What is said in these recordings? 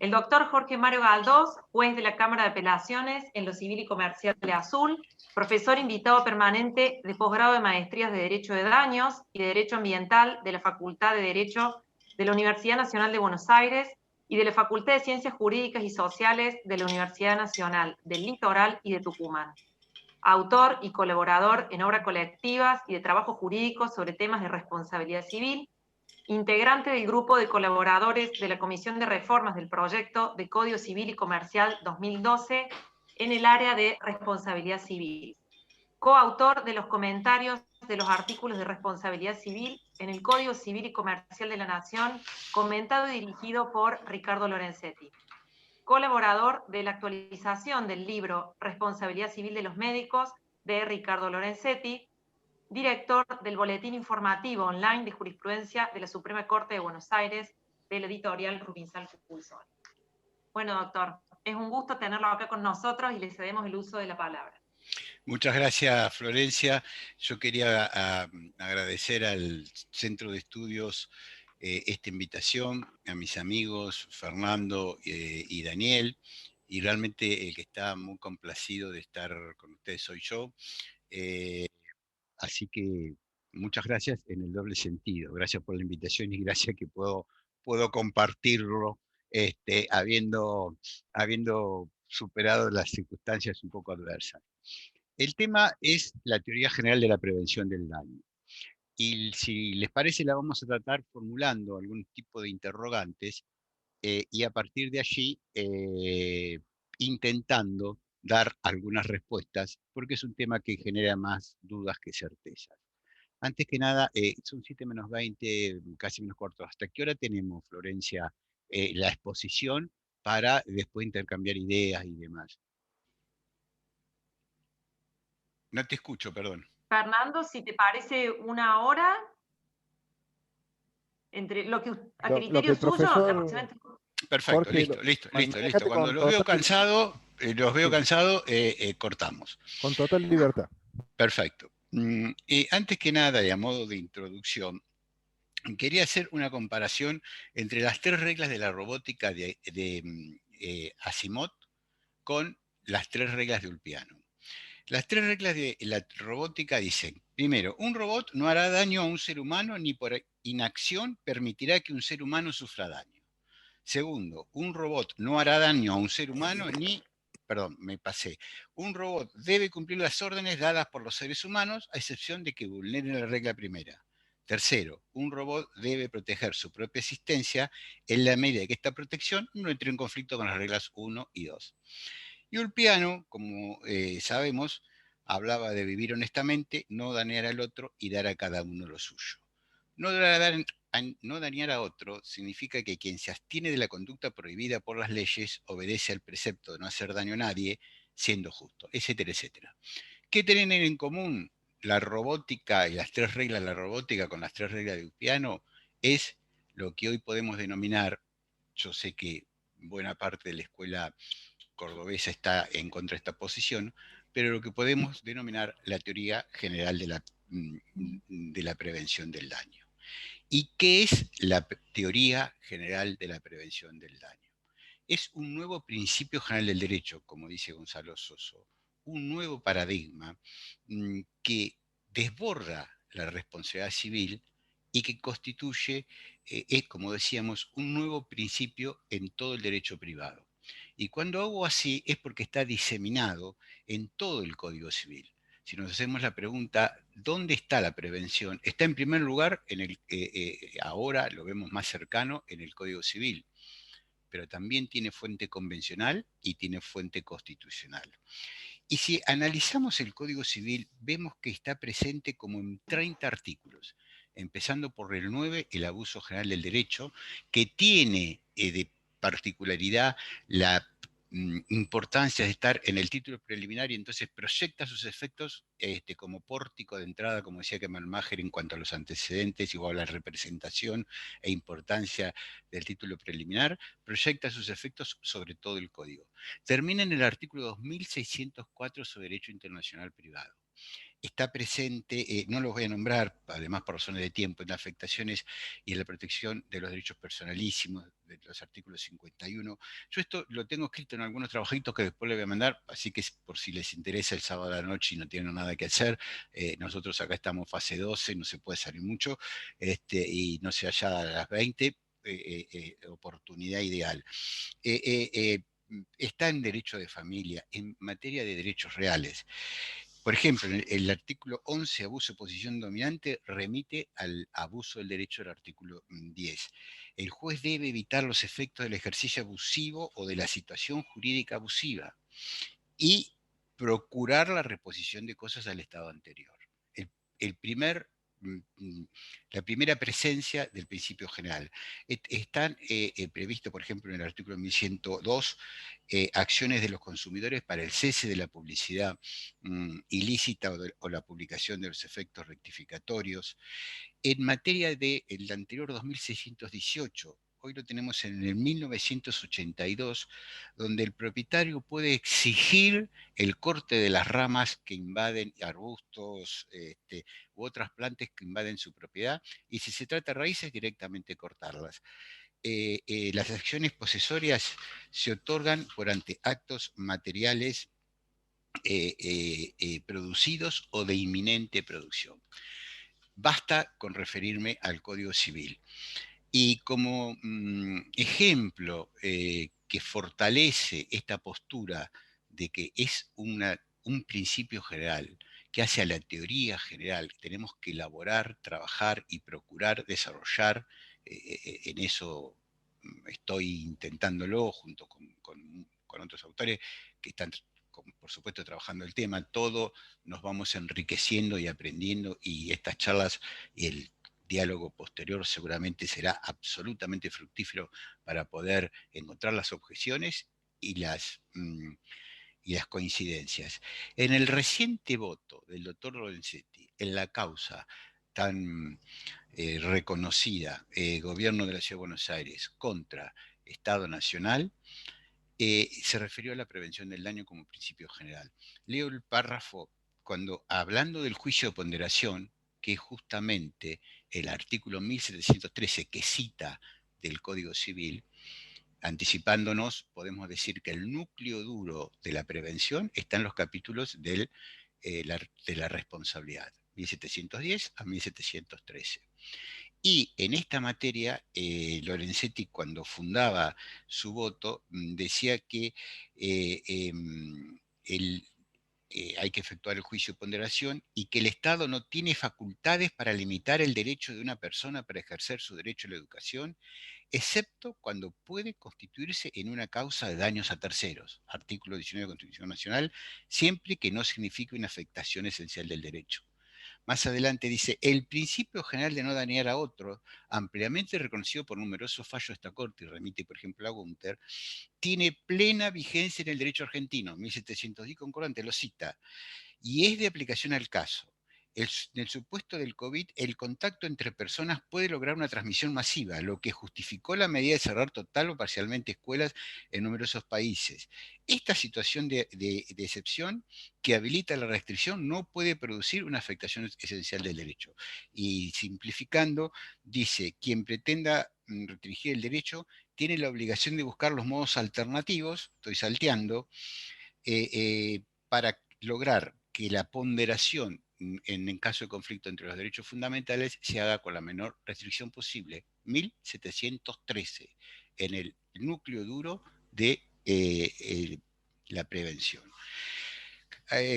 El doctor Jorge Mario Galdós, juez de la Cámara de Apelaciones en lo Civil y Comercial de Azul, profesor invitado permanente de posgrado de Maestrías de Derecho de Daños y de Derecho Ambiental de la Facultad de Derecho de la Universidad Nacional de Buenos Aires y de la Facultad de Ciencias Jurídicas y Sociales de la Universidad Nacional del Litoral y de Tucumán. Autor y colaborador en obras colectivas y de trabajo jurídico sobre temas de responsabilidad civil, integrante del grupo de colaboradores de la Comisión de Reformas del Proyecto de Código Civil y Comercial 2012 en el área de responsabilidad civil. Coautor de los comentarios de los artículos de responsabilidad civil en el Código Civil y Comercial de la Nación, comentado y dirigido por Ricardo Lorenzetti. Colaborador de la actualización del libro Responsabilidad Civil de los Médicos de Ricardo Lorenzetti, director del Boletín Informativo Online de Jurisprudencia de la Suprema Corte de Buenos Aires, de la editorial Rubinsal Pulsón. Bueno, doctor, es un gusto tenerlo acá con nosotros y le cedemos el uso de la palabra. Muchas gracias, Florencia. Yo quería agradecer al Centro de Estudios esta invitación, a mis amigos Fernando y Daniel, y realmente el que está muy complacido de estar con ustedes soy yo. Así que muchas gracias en el doble sentido. Gracias por la invitación y gracias que puedo compartirlo habiendo superado las circunstancias un poco adversas. El tema es la teoría general de la prevención del daño. Y si les parece, la vamos a tratar formulando algún tipo de interrogantes y a partir de allí intentando dar algunas respuestas, porque es un tema que genera más dudas que certezas. Antes que nada, son 7 menos 20, casi menos cuarto. ¿Hasta qué hora tenemos, Florencia, la exposición para después intercambiar ideas y demás? No te escucho, perdón. Fernando, si te parece una hora, entre lo que a criterio suyo, aproximadamente. Perfecto, Jorge, listo. Cuando los veo cansados, cortamos. Con total libertad. Perfecto. Antes que nada, y a modo de introducción, quería hacer una comparación entre las 3 reglas de la robótica de Asimov con las 3 reglas de Ulpiano. Las 3 reglas de la robótica dicen, primero, un robot no hará daño a un ser humano ni por inacción permitirá que un ser humano sufra daño. Segundo, un robot no hará daño a un ser humano un robot debe cumplir las órdenes dadas por los seres humanos a excepción de que vulneren la regla primera. Tercero, un robot debe proteger su propia existencia en la medida que esta protección no entre en conflicto con las reglas 1 y 2. Y Ulpiano, como sabemos, hablaba de vivir honestamente, no dañar al otro y dar a cada uno lo suyo. No dañar a otro significa que quien se abstiene de la conducta prohibida por las leyes obedece al precepto de no hacer daño a nadie, siendo justo, etcétera, etcétera. ¿Qué tienen en común la robótica y las 3 reglas de la robótica con las 3 reglas de Ulpiano? Es lo que hoy podemos denominar, yo sé que buena parte de la escuela cordobesa está en contra de esta posición, pero lo que podemos denominar la teoría general de la prevención del daño. ¿Y qué es la teoría general de la prevención del daño? Es un nuevo principio general del derecho, como dice Gonzalo Soso, un nuevo paradigma que desborda la responsabilidad civil y que constituye, como decíamos, un nuevo principio en todo el derecho privado. Y cuando hago así es porque está diseminado en todo el Código Civil. Si nos hacemos la pregunta, ¿dónde está la prevención? Está en primer lugar, ahora lo vemos más cercano, en el Código Civil, pero también tiene fuente convencional y tiene fuente constitucional. Y si analizamos el Código Civil, vemos que está presente como en 30 artículos, empezando por el 9, el abuso general del derecho, que tiene de particularidad la importancia de estar en el título preliminar y entonces proyecta sus efectos como pórtico de entrada, como decía Kemal Maher, en cuanto a los antecedentes, igual a la representación e importancia del título preliminar, proyecta sus efectos sobre todo el código. Termina en el artículo 2604 sobre derecho internacional privado. está presente, no los voy a nombrar, además por razones de tiempo, en las afectaciones y en la protección de los derechos personalísimos, de los artículos 51. Yo esto lo tengo escrito en algunos trabajitos que después le voy a mandar, así que por si les interesa el sábado a la noche y no tienen nada que hacer, nosotros acá estamos fase 12, no se puede salir mucho, y no se allá a las 20, oportunidad ideal. Eh, eh, eh, Está en derecho de familia, en materia de derechos reales. Por ejemplo, en el artículo 11, abuso de posición dominante, remite al abuso del derecho del artículo 10. El juez debe evitar los efectos del ejercicio abusivo o de la situación jurídica abusiva y procurar la reposición de cosas al estado anterior. El, el primer, mm, mm, la primera presencia del principio general. Están previstos, por ejemplo, en el artículo 1102, acciones de los consumidores para el cese de la publicidad ilícita o la publicación de los efectos rectificatorios. En materia del anterior 2618, hoy lo tenemos en el 1982, donde el propietario puede exigir el corte de las ramas que invaden arbustos u otras plantas que invaden su propiedad, y si se trata de raíces, directamente cortarlas. Las acciones posesorias se otorgan por ante actos materiales producidos o de inminente producción. Basta con referirme al Código Civil. Y como ejemplo que fortalece esta postura de que es un principio general, que hace a la teoría general, que tenemos que elaborar, trabajar y procurar desarrollar, en eso estoy intentándolo junto con otros autores que están, por supuesto, trabajando el tema, todo nos vamos enriqueciendo y aprendiendo, y estas charlas y el diálogo posterior seguramente será absolutamente fructífero para poder encontrar las objeciones y las coincidencias. En el reciente voto del doctor Lorenzetti en la causa tan reconocida, Gobierno de la Ciudad de Buenos Aires contra Estado Nacional, se refirió a la prevención del daño como principio general. Leo el párrafo cuando, hablando del juicio de ponderación, que es justamente el artículo 1713 que cita del Código Civil, anticipándonos, podemos decir que el núcleo duro de la prevención está en los capítulos de la responsabilidad, 1710 a 1713. Y en esta materia, Lorenzetti, cuando fundaba su voto, decía que el, hay que efectuar el juicio de ponderación y que el Estado no tiene facultades para limitar el derecho de una persona para ejercer su derecho a la educación, excepto cuando puede constituirse en una causa de daños a terceros, artículo 19 de la Constitución Nacional, siempre que no signifique una afectación esencial del derecho. Más adelante dice, el principio general de no dañar a otro, ampliamente reconocido por numerosos fallos de esta Corte, y remite, por ejemplo, a Gunther, tiene plena vigencia en el derecho argentino, 1710 concordante, lo cita, y es de aplicación al caso. En el supuesto del COVID, el contacto entre personas puede lograr una transmisión masiva, lo que justificó la medida de cerrar total o parcialmente escuelas en numerosos países. Esta situación de excepción que habilita la restricción no puede producir una afectación esencial del derecho. Y simplificando, dice, quien pretenda restringir el derecho tiene la obligación de buscar los modos alternativos, estoy salteando, para lograr que la ponderación en caso de conflicto entre los derechos fundamentales se haga con la menor restricción posible. 1713, en el núcleo duro de la prevención.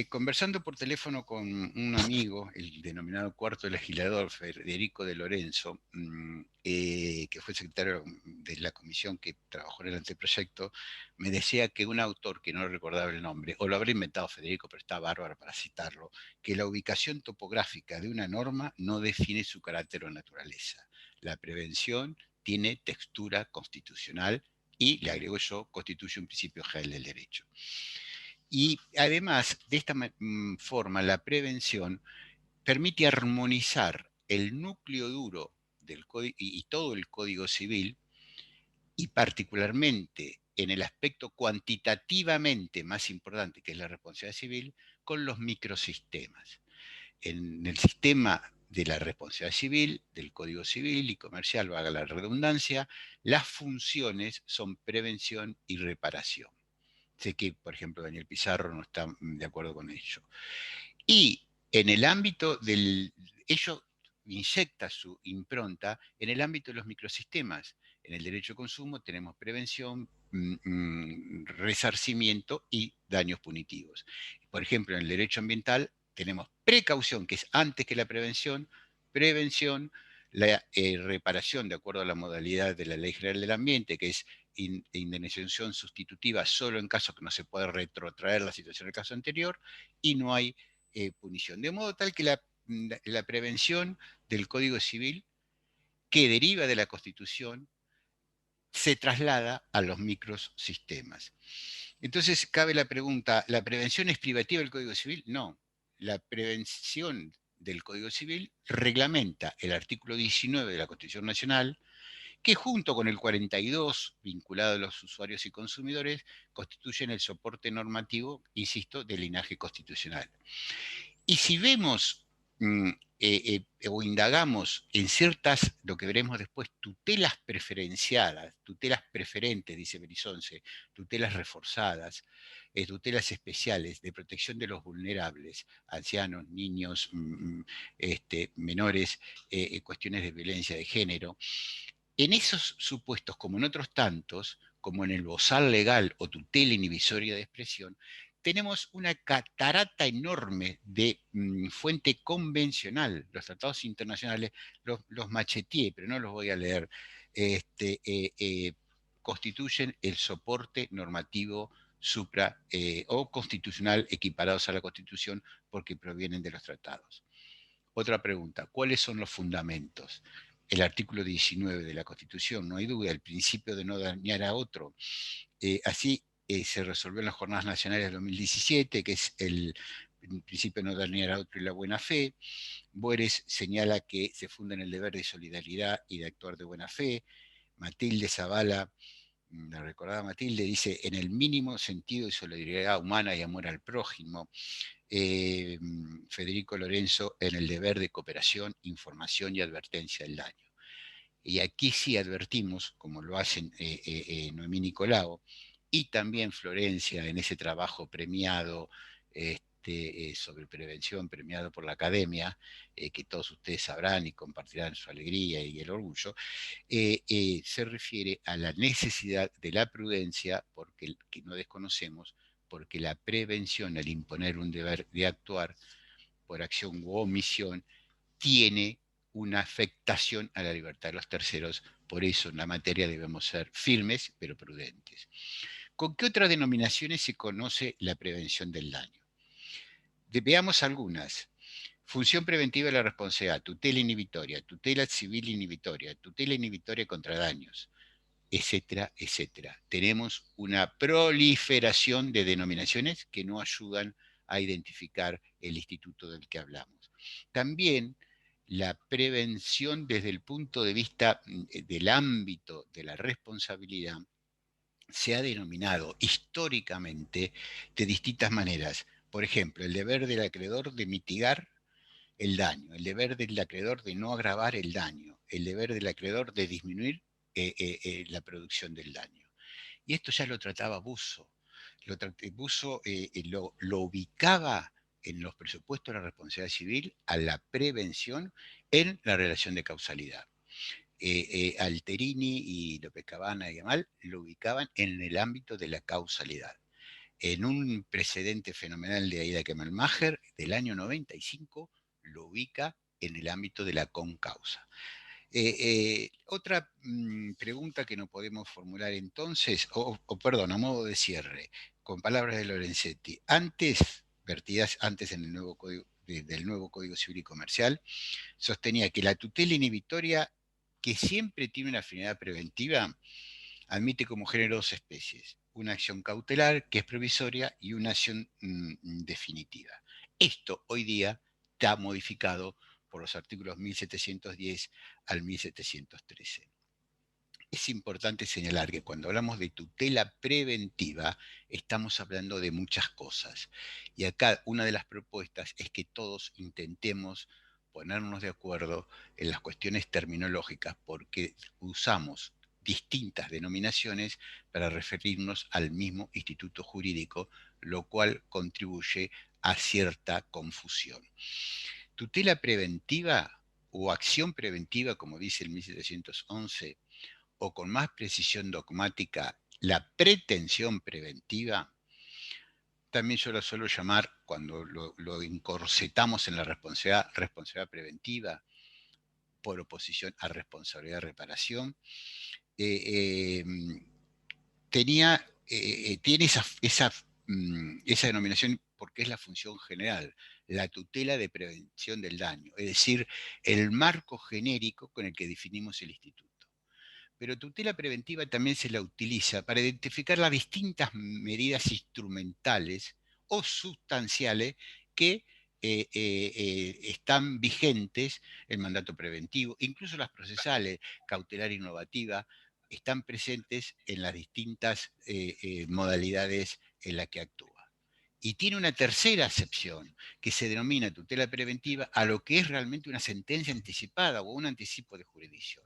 Conversando por teléfono con un amigo, el denominado cuarto legislador, Federico de Lorenzo, que fue secretario de la comisión que trabajó en el anteproyecto, me decía que un autor, que no recordaba el nombre, o lo habrá inventado Federico, pero está bárbaro para citarlo, que la ubicación topográfica de una norma no define su carácter o naturaleza. La prevención tiene textura constitucional y, le agrego yo, constituye un principio general del derecho. Y además, de esta forma, la prevención permite armonizar el núcleo duro del y todo el Código Civil, y particularmente en el aspecto cuantitativamente más importante, que es la responsabilidad civil, con los microsistemas. en el sistema de la responsabilidad civil, del Código Civil y Comercial, valga la redundancia, las funciones son prevención y reparación. Sé que, por ejemplo, Daniel Pizarro no está de acuerdo con ello. Y en el ámbito ello inyecta su impronta en el ámbito de los microsistemas. En el derecho de consumo tenemos prevención, resarcimiento y daños punitivos. Por ejemplo, en el derecho ambiental tenemos precaución, que es antes que la prevención, prevención, la reparación de acuerdo a la modalidad de la Ley General del Ambiente, que es indemnización sustitutiva solo en caso que no se pueda retrotraer la situación del caso anterior, y no hay punición. De modo tal que la prevención del Código Civil, que deriva de la Constitución, se traslada a los microsistemas. Entonces cabe la pregunta, ¿la prevención es privativa del Código Civil? No. La prevención del Código Civil reglamenta el artículo 19 de la Constitución Nacional, que junto con el 42, vinculado a los usuarios y consumidores, constituyen el soporte normativo, insisto, del linaje constitucional. Y si vemos o indagamos en ciertas, lo que veremos después, tutelas preferenciadas, tutelas preferentes, dice Berizonce, tutelas reforzadas, tutelas especiales de protección de los vulnerables, ancianos, niños, menores, cuestiones de violencia de género. En esos supuestos, como en otros tantos, como en el bozal legal o tutela inhibisoria de expresión, tenemos una catarata enorme de fuente convencional. Los tratados internacionales, los macheteé, pero no los voy a leer, constituyen el soporte normativo supra o constitucional equiparados a la Constitución porque provienen de los tratados. Otra pregunta, ¿cuáles son los fundamentos? El artículo 19 de la Constitución, no hay duda, el principio de no dañar a otro. Así se resolvió en las Jornadas Nacionales de 2017, que es el principio de no dañar a otro y la buena fe. Boeres señala que se funda en el deber de solidaridad y de actuar de buena fe. Matilde Zavala, la recordada Matilde, dice, en el mínimo sentido de solidaridad humana y amor al prójimo. Federico Lorenzo, en el deber de cooperación, información y advertencia del daño. Y aquí sí advertimos, como lo hacen Noemí Nicolau, y también Florencia en ese trabajo premiado sobre prevención, premiado por la Academia, que todos ustedes sabrán y compartirán su alegría y el orgullo, se refiere a la necesidad de la prudencia, porque que no desconocemos, porque la prevención, al imponer un deber de actuar por acción u omisión, tiene una afectación a la libertad de los terceros. Por eso en la materia debemos ser firmes pero prudentes. ¿Con qué otras denominaciones se conoce la prevención del daño? Veamos algunas. Función preventiva de la responsabilidad, tutela inhibitoria, tutela civil inhibitoria, tutela inhibitoria contra daños, etcétera, etcétera. Tenemos una proliferación de denominaciones que no ayudan a identificar el instituto del que hablamos. También la prevención desde el punto de vista del ámbito de la responsabilidad se ha denominado históricamente de distintas maneras. Por ejemplo, el deber del acreedor de mitigar el daño, el deber del acreedor de no agravar el daño, el deber del acreedor de disminuir la producción del daño. Y esto ya lo trataba Busso. Busso lo ubicaba en los presupuestos de la responsabilidad civil a la prevención en la relación de causalidad. Alterini y López Cabana y Amal lo ubicaban en el ámbito de la causalidad. En un precedente fenomenal de Aida Kemalmacher del año 95 lo ubica en el ámbito de la concausa. Otra pregunta que no podemos formular entonces, perdón, a modo de cierre, con palabras de Lorenzetti, vertidas antes en el nuevo código, del nuevo Código Civil y Comercial, sostenía que la tutela inhibitoria, que siempre tiene una finalidad preventiva, admite como género dos especies, una acción cautelar, que es provisoria, y una acción definitiva. Esto hoy día está modificado por los artículos 1710 al 1713. Es importante señalar que cuando hablamos de tutela preventiva, estamos hablando de muchas cosas. Y acá una de las propuestas es que todos intentemos ponernos de acuerdo en las cuestiones terminológicas, porque usamos distintas denominaciones para referirnos al mismo instituto jurídico, lo cual contribuye a cierta confusión. Tutela preventiva o acción preventiva, como dice el 1711, o con más precisión dogmática, la pretensión preventiva, también yo lo suelo llamar, cuando lo encorsetamos en la responsabilidad preventiva, por oposición a responsabilidad de reparación, eh, eh, tiene esa denominación porque es la función general, la tutela de prevención del daño, es decir, el marco genérico con el que definimos el instituto. Pero tutela preventiva también se la utiliza para identificar las distintas medidas instrumentales o sustanciales que están vigentes, el mandato preventivo, incluso las procesales, cautelar innovativa, están presentes en las distintas modalidades en las que actúa. Y tiene una tercera acepción, que se denomina tutela preventiva a lo que es realmente una sentencia anticipada o un anticipo de jurisdicción.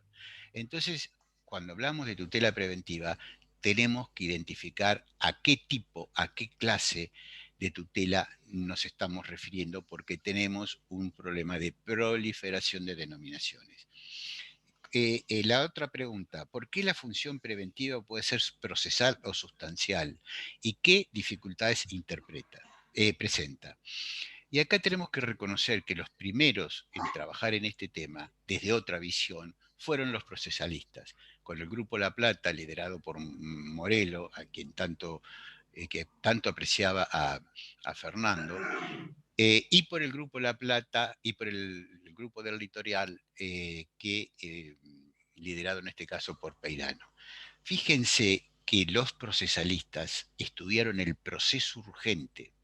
Entonces, cuando hablamos de tutela preventiva, tenemos que identificar a qué tipo, a qué clase de tutela nos estamos refiriendo, porque tenemos un problema de proliferación de denominaciones. La otra pregunta, ¿por qué la función preventiva puede ser procesal o sustancial? ¿Y qué dificultades presenta? Y acá tenemos que reconocer que los primeros en trabajar en este tema, desde otra visión, fueron los procesalistas, con el Grupo La Plata, liderado por Morelo, a quien que tanto apreciaba a Fernando, y por el Grupo La Plata y por el Grupo del Litoral, liderado en este caso por Peirano. Fíjense que los procesalistas estudiaron el proceso urgente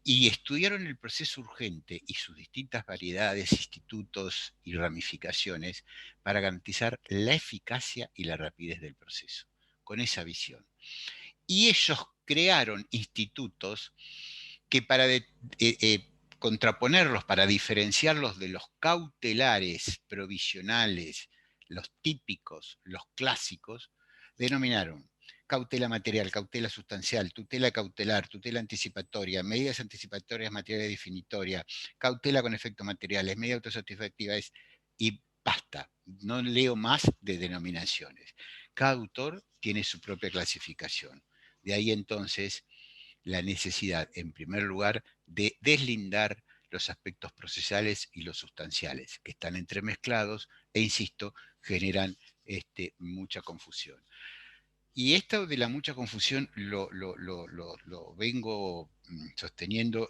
y estudiaron el proceso urgente y sus distintas variedades, institutos y ramificaciones para garantizar la eficacia y la rapidez del proceso, con esa visión. Y ellos crearon institutos que para contraponerlos, para diferenciarlos de los cautelares provisionales, los típicos, los clásicos, denominaron cautela material, cautela sustancial, tutela cautelar, tutela anticipatoria, medidas anticipatorias, materia definitoria, cautela con efectos materiales, medida autosatisfactiva, y basta, no leo más de denominaciones. Cada autor tiene su propia clasificación. De ahí entonces la necesidad, en primer lugar, de deslindar los aspectos procesales y los sustanciales, que están entremezclados e, insisto, generan mucha confusión. Y esto de la mucha confusión lo vengo sosteniendo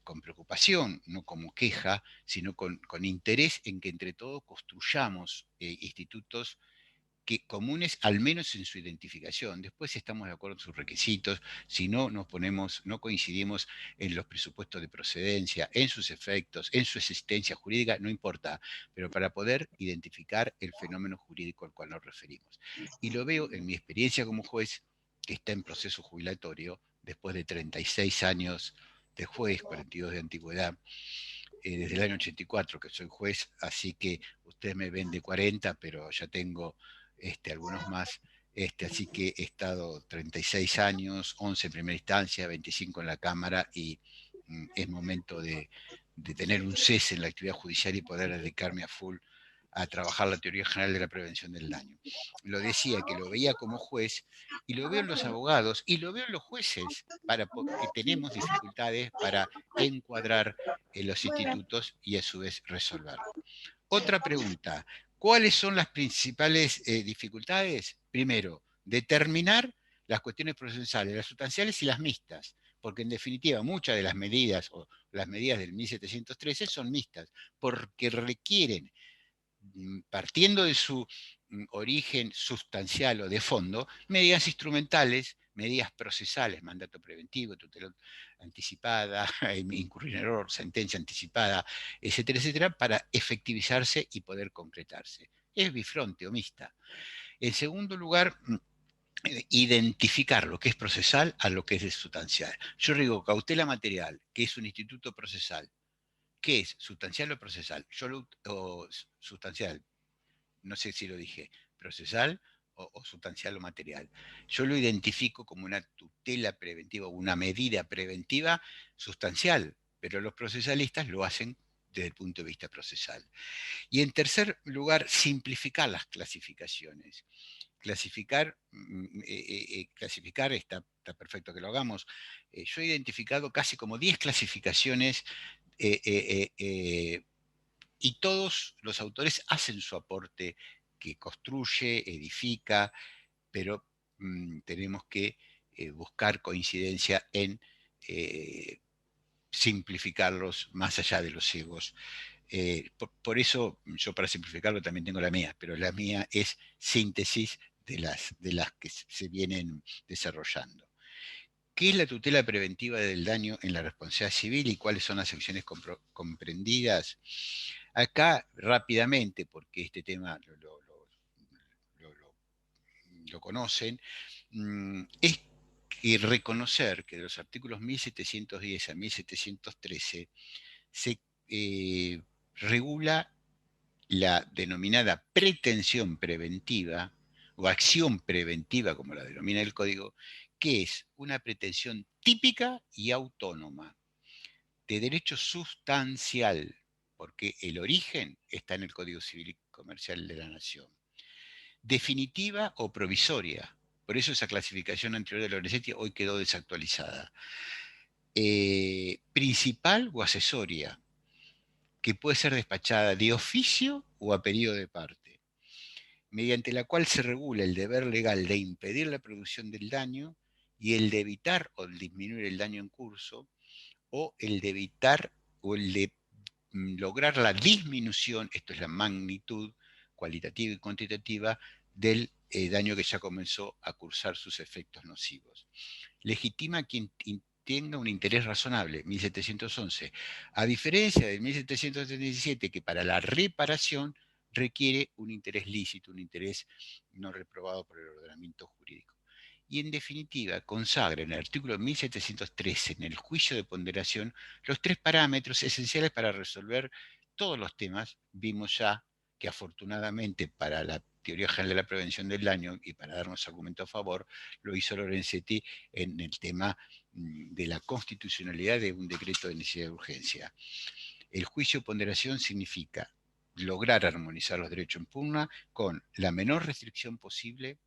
con preocupación, no como queja, sino con interés en que entre todos construyamos institutos comunes, al menos en su identificación. Después, si estamos de acuerdo en sus requisitos, si no no coincidimos en los presupuestos de procedencia, en sus efectos, en su existencia jurídica, no importa, pero para poder identificar el fenómeno jurídico al cual nos referimos. Y lo veo en mi experiencia como juez, que está en proceso jubilatorio, después de 36 años de juez, 42 de antigüedad, desde el año 84 que soy juez, así que ustedes me ven de 40, pero ya tengo algunos más. Así que he estado 36 años, 11 en primera instancia, 25 en la Cámara, y es momento de tener un cese en la actividad judicial y poder dedicarme a full a trabajar la teoría general de la prevención del daño. Lo decía que lo veía como juez y lo veo en los abogados y lo veo en los jueces, que tenemos dificultades para encuadrar en los institutos y a su vez resolverlo. Otra pregunta, ¿cuáles son las principales dificultades? Primero, determinar las cuestiones procesales, las sustanciales y las mixtas, porque en definitiva muchas de las medidas o las medidas del 1713 son mixtas, porque requieren, partiendo de su origen sustancial o de fondo, medidas instrumentales, medidas procesales, mandato preventivo, tutela anticipada, incurrir en error, sentencia anticipada, etcétera, etcétera, para efectivizarse y poder concretarse. Es bifronte o mixta. En segundo lugar, identificar lo que es procesal a lo que es sustancial. Yo digo cautela material, que es un instituto procesal. ¿Qué es? ¿Sustancial o procesal? O sustancial, no sé si lo dije, procesal o sustancial o material. Yo lo identifico como una tutela preventiva, una medida preventiva sustancial, pero los procesalistas lo hacen desde el punto de vista procesal. Y en tercer lugar, simplificar las clasificaciones. Clasificar está perfecto que lo hagamos. Yo he identificado casi como 10 clasificaciones y todos los autores hacen su aporte que construye, edifica, pero tenemos que buscar coincidencia en simplificarlos más allá de los ciegos. Por eso yo para simplificarlo también tengo la mía, pero la mía es síntesis de las que se vienen desarrollando. ¿Qué es la tutela preventiva del daño en la responsabilidad civil y cuáles son las acciones comprendidas? Acá rápidamente, porque este tema lo conocen, es que reconocer que de los artículos 1710 a 1713 se regula la denominada pretensión preventiva o acción preventiva, como la denomina el código, que es una pretensión típica y autónoma de derecho sustancial, porque el origen está en el Código Civil y Comercial de la Nación, definitiva o provisoria. Por eso esa clasificación anterior de Lorenzetti hoy quedó desactualizada. Principal o accesoria, que puede ser despachada de oficio o a pedido de parte, mediante la cual se regula el deber legal de impedir la producción del daño y el de evitar o disminuir el daño en curso, o el de evitar o el de lograr la disminución, esto es la magnitud cualitativa y cuantitativa, del daño que ya comenzó a cursar sus efectos nocivos. Legitima quien tenga un interés razonable, 1711, a diferencia de 1777, que para la reparación requiere un interés lícito, un interés no reprobado por el ordenamiento jurídico. Y en definitiva, consagra en el artículo 1713, en el juicio de ponderación, los 3 parámetros esenciales para resolver todos los temas. Vimos ya que afortunadamente para la teoría general de la prevención del daño y para darnos argumento a favor, lo hizo Lorenzetti en el tema de la constitucionalidad de un decreto de necesidad de urgencia. El juicio de ponderación significa lograr armonizar los derechos en pugna con la menor restricción posible,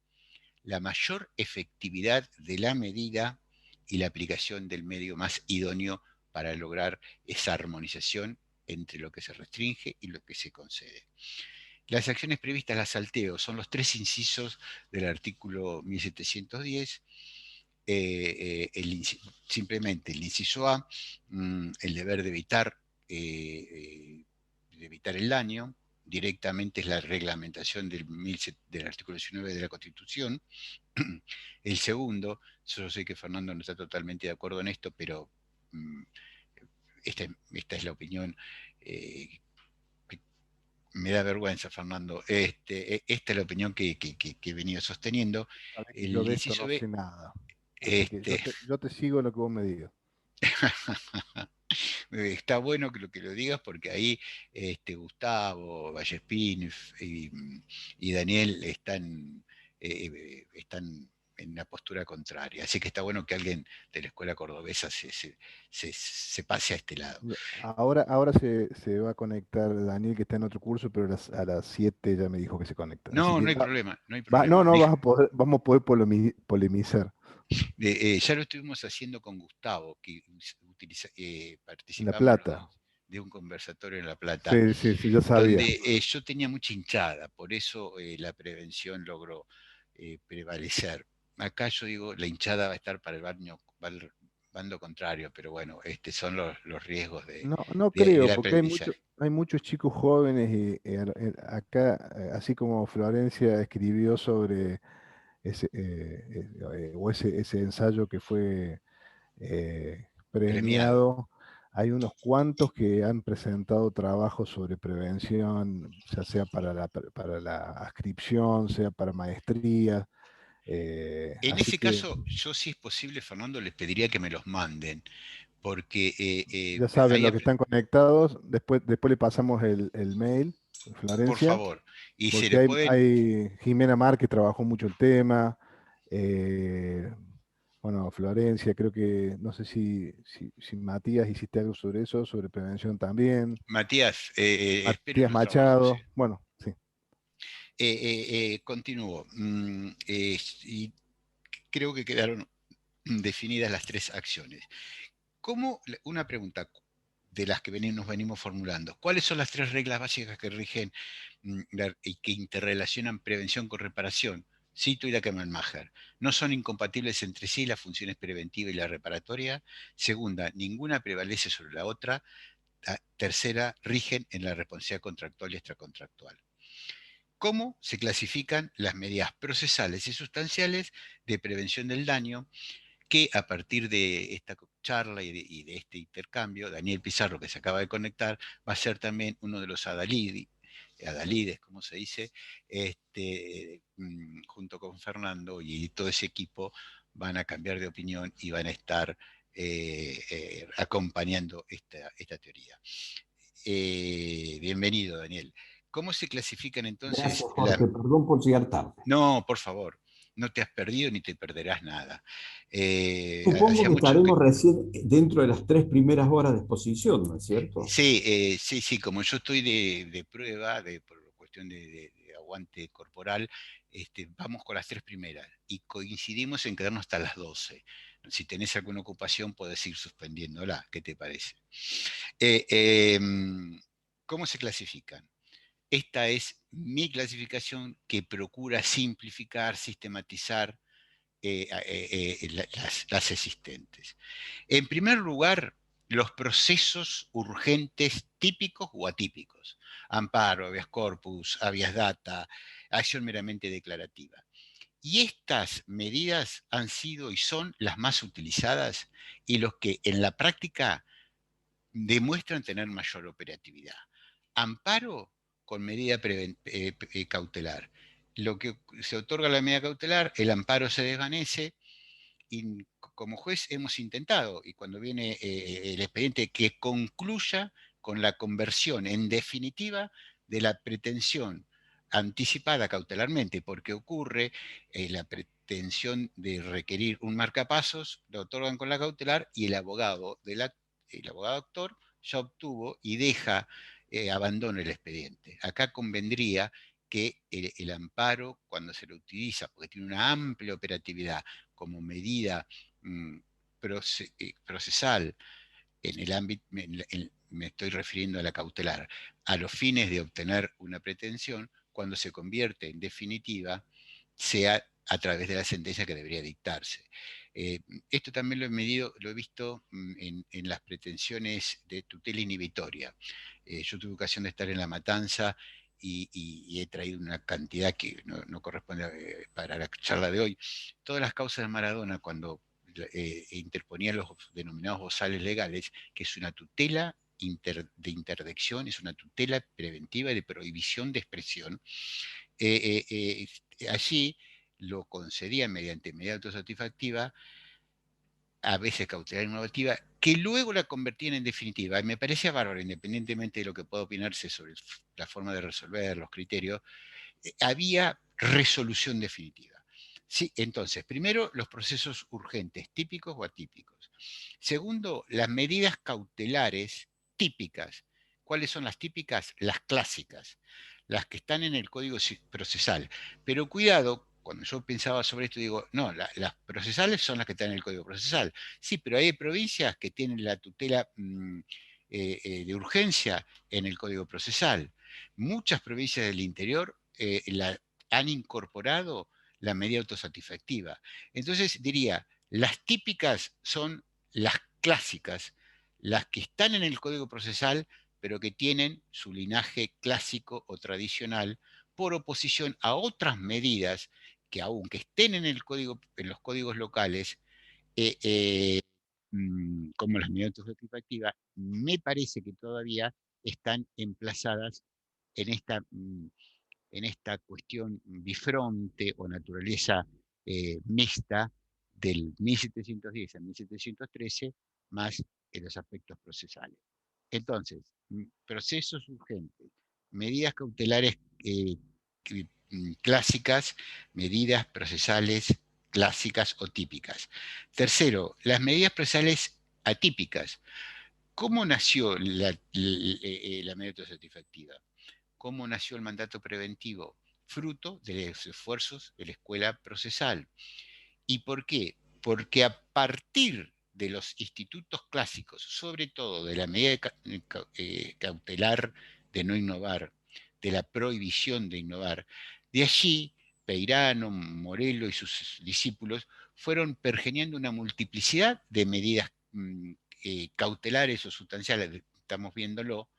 la mayor efectividad de la medida y la aplicación del medio más idóneo para lograr esa armonización entre lo que se restringe y lo que se concede. Las acciones previstas, las salteo, son los 3 incisos del artículo 1710. Simplemente el inciso A, el deber de evitar el daño, directamente es la reglamentación del artículo 19 de la Constitución. El segundo, yo sé que Fernando no está totalmente de acuerdo en esto, pero esta es la opinión. Me da vergüenza, Fernando. Esta es la opinión que he venido sosteniendo. Sabés que yo El de esto inciso no B, sé nada. Así que yo te sigo lo que vos me digas. está bueno que lo digas porque ahí Gustavo, Vallespín y Daniel están en una postura contraria. Así que está bueno que alguien de la escuela cordobesa se pase a este lado. Ahora se va a conectar Daniel, que está en otro curso, pero a las 7 ya me dijo que se conecta. Así No, que no hay problema, no hay no, problema. vamos a poder polemizar Ya lo estuvimos haciendo con Gustavo, que en La participamos los Plata. dos de un conversatorio en La Plata, Sí, sí, sí, yo sabía. donde yo tenía mucha hinchada, por eso la prevención logró prevalecer. Acá yo digo, la hinchada va a estar para el bando contrario, pero bueno, son los riesgos No del creo, porque aprendizaje. hay muchos chicos jóvenes y acá, así como Florencia escribió sobre ese ensayo que fue Premiado. premiado, hay unos cuantos que han presentado trabajos sobre prevención, ya sea para la adscripción, sea para maestría. En Así ese que caso, yo si es posible, Fernando, les pediría que me los manden, porque ya saben, ahí, los que están conectados, después le pasamos el mail, por Florencia, favor, y se porque le pueden, hay Jimena Mar que trabajó mucho el tema. eh, bueno, Florencia, creo que, no sé si Matías hiciste algo sobre eso, sobre prevención también. Matías, espero Matías los trabajos, sí. Machado, bueno, sí. Continúo. Y creo que quedaron definidas las tres acciones. Una pregunta de las que nos venimos formulando. ¿Cuáles son las tres reglas básicas que rigen y que interrelacionan prevención con reparación? Cito Ida Kemmelmacher. No son incompatibles entre sí las funciones preventiva y la reparatoria. Segunda, ninguna prevalece sobre la otra. Tercera, rigen en la responsabilidad contractual y extracontractual. ¿Cómo se clasifican las medidas procesales y sustanciales de prevención del daño que a partir de esta charla y de este intercambio, Daniel Pizarro, que se acaba de conectar, va a ser también uno de los adalides, como se dice, junto con Fernando y todo ese equipo van a cambiar de opinión y van a estar acompañando esta teoría. Bienvenido, Daniel. ¿Cómo se clasifican entonces Gracias, Jorge. Perdón por llegar tarde. No, por favor, no te has perdido ni te perderás nada. Supongo Hacía que mucho que... estaremos recién dentro de las 3 primeras horas de exposición, ¿no es cierto? Sí, sí, sí, como yo estoy de prueba, por cuestión de aguante corporal, vamos con las tres primeras y coincidimos en quedarnos hasta las 12. Si tenés alguna ocupación, podés ir suspendiéndola. ¿Qué te parece? Eh, em, ¿Cómo se clasifican? Esta es mi clasificación que procura simplificar, sistematizar las existentes. En primer lugar, los procesos urgentes típicos o atípicos. Amparo, habeas corpus, habeas data, acción meramente declarativa. Y estas medidas han sido y son las más utilizadas y los que en la práctica demuestran tener mayor operatividad. Amparo con medida cautelar. Lo que se otorga la medida cautelar, el amparo se desvanece y como juez hemos intentado, y cuando viene el expediente, que concluya con la conversión en definitiva de la pretensión anticipada cautelarmente, porque ocurre la pretensión de requerir un marcapasos, lo otorgan con la cautelar y el abogado actor ya obtuvo y deja, abandona el expediente. Acá convendría que el amparo, cuando se lo utiliza, porque tiene una amplia operatividad como medida mm, procesal en el ámbito, me estoy refiriendo a la cautelar, a los fines de obtener una pretensión, cuando se convierte en definitiva, sea a través de la sentencia que debería dictarse. Esto también lo he medido, lo he visto en las pretensiones de tutela inhibitoria. Yo tuve ocasión de estar en La Matanza y he traído una cantidad que no corresponde para la charla de hoy. Todas las causas de Maradona, cuando interponía los denominados bozales legales, que es una tutela de interdicción, es una tutela preventiva de prohibición de expresión. Allí lo concedían mediante medida autosatisfactiva, a veces cautelar innovativa, que luego la convertían en definitiva. Y me parecía bárbaro, independientemente de lo que pueda opinarse sobre la forma de resolver, los criterios, había resolución definitiva. Sí, entonces, primero, los procesos urgentes, típicos o atípicos. Segundo, las medidas cautelares típicas. ¿Cuáles son las típicas? Las clásicas, las que están en el código procesal. Pero cuidado, cuando yo pensaba sobre esto, digo, no, las procesales son las que están en el código procesal. Sí, pero hay provincias que tienen la tutela de urgencia en el código procesal. Muchas provincias del interior han incorporado la medida autosatisfactiva. Entonces diría, las típicas son las clásicas, las que están en el código procesal, pero que tienen su linaje clásico o tradicional, por oposición a otras medidas que aunque estén en los códigos locales, eh, eh, como las medidas autosatisfactivas, me parece que todavía están emplazadas en esta cuestión bifronte o naturaleza mixta del 1710 al 1713, más en los aspectos procesales. Entonces, procesos urgentes, medidas cautelares clásicas, medidas procesales clásicas o típicas. Tercero, las medidas procesales atípicas. ¿Cómo nació la medida autosatisfactiva? ¿Cómo nació el mandato preventivo? Fruto de los esfuerzos de la escuela procesal. ¿Y por qué? Porque a partir de los institutos clásicos, sobre todo de la medida cautelar de no innovar, de la prohibición de innovar, de allí Peirano, Morello y sus discípulos fueron pergeñando una multiplicidad de medidas cautelares o sustanciales, estamos viéndolo,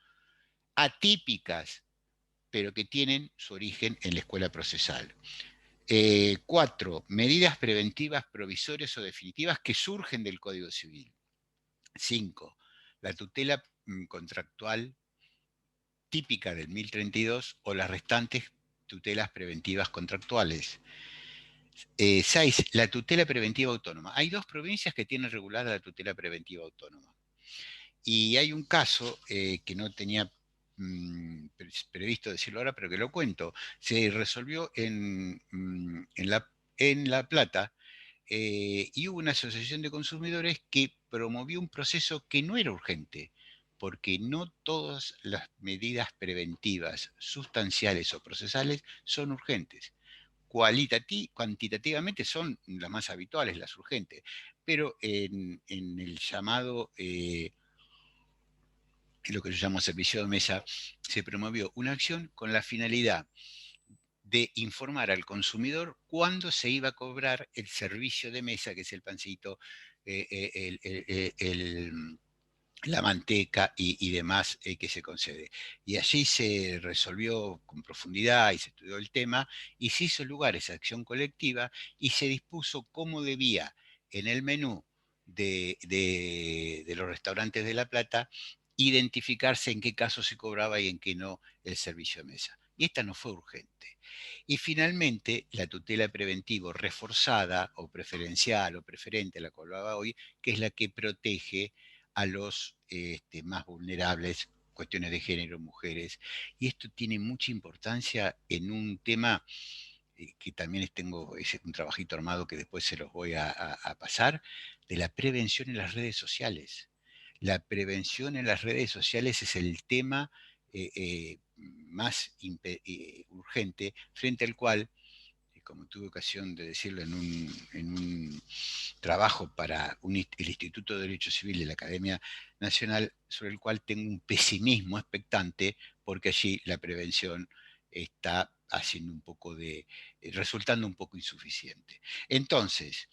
atípicas, pero que tienen su origen en la escuela procesal. 4. Medidas preventivas provisorias o definitivas que surgen del Código Civil. 5. La tutela contractual típica del 1032 o las restantes tutelas preventivas contractuales. 6. La tutela preventiva autónoma. Hay 2 provincias que tienen regulada la tutela preventiva autónoma. Y hay un caso que no tenía previsto decirlo ahora, pero que lo cuento. Se resolvió en La Plata y hubo una asociación de consumidores que promovió un proceso que no era urgente, porque no todas las medidas preventivas, sustanciales o procesales son urgentes. Cuantitativamente son las más habituales, las urgentes, pero en el llamado lo que yo llamo servicio de mesa, se promovió una acción con la finalidad de informar al consumidor cuándo se iba a cobrar el servicio de mesa, que es el pancito, la manteca y demás que se concede. Y allí se resolvió con profundidad y se estudió el tema y se hizo lugar esa acción colectiva y se dispuso cómo debía en el menú de los restaurantes de La Plata identificarse en qué caso se cobraba y en qué no el servicio de mesa. Y esta no fue urgente. Y finalmente, la tutela preventiva reforzada o preferencial o preferente, la que hablaba hoy, que es la que protege a los más vulnerables, cuestiones de género, mujeres. Y esto tiene mucha importancia en un tema que también tengo un trabajito armado que después se los voy a pasar, de la prevención en las redes sociales. La prevención en las redes sociales es el tema más urgente, frente al cual, como tuve ocasión de decirlo en un trabajo para el Instituto de Derecho Civil de la Academia Nacional, sobre el cual tengo un pesimismo expectante, porque allí la prevención está haciendo un poco resultando un poco insuficiente. Entonces,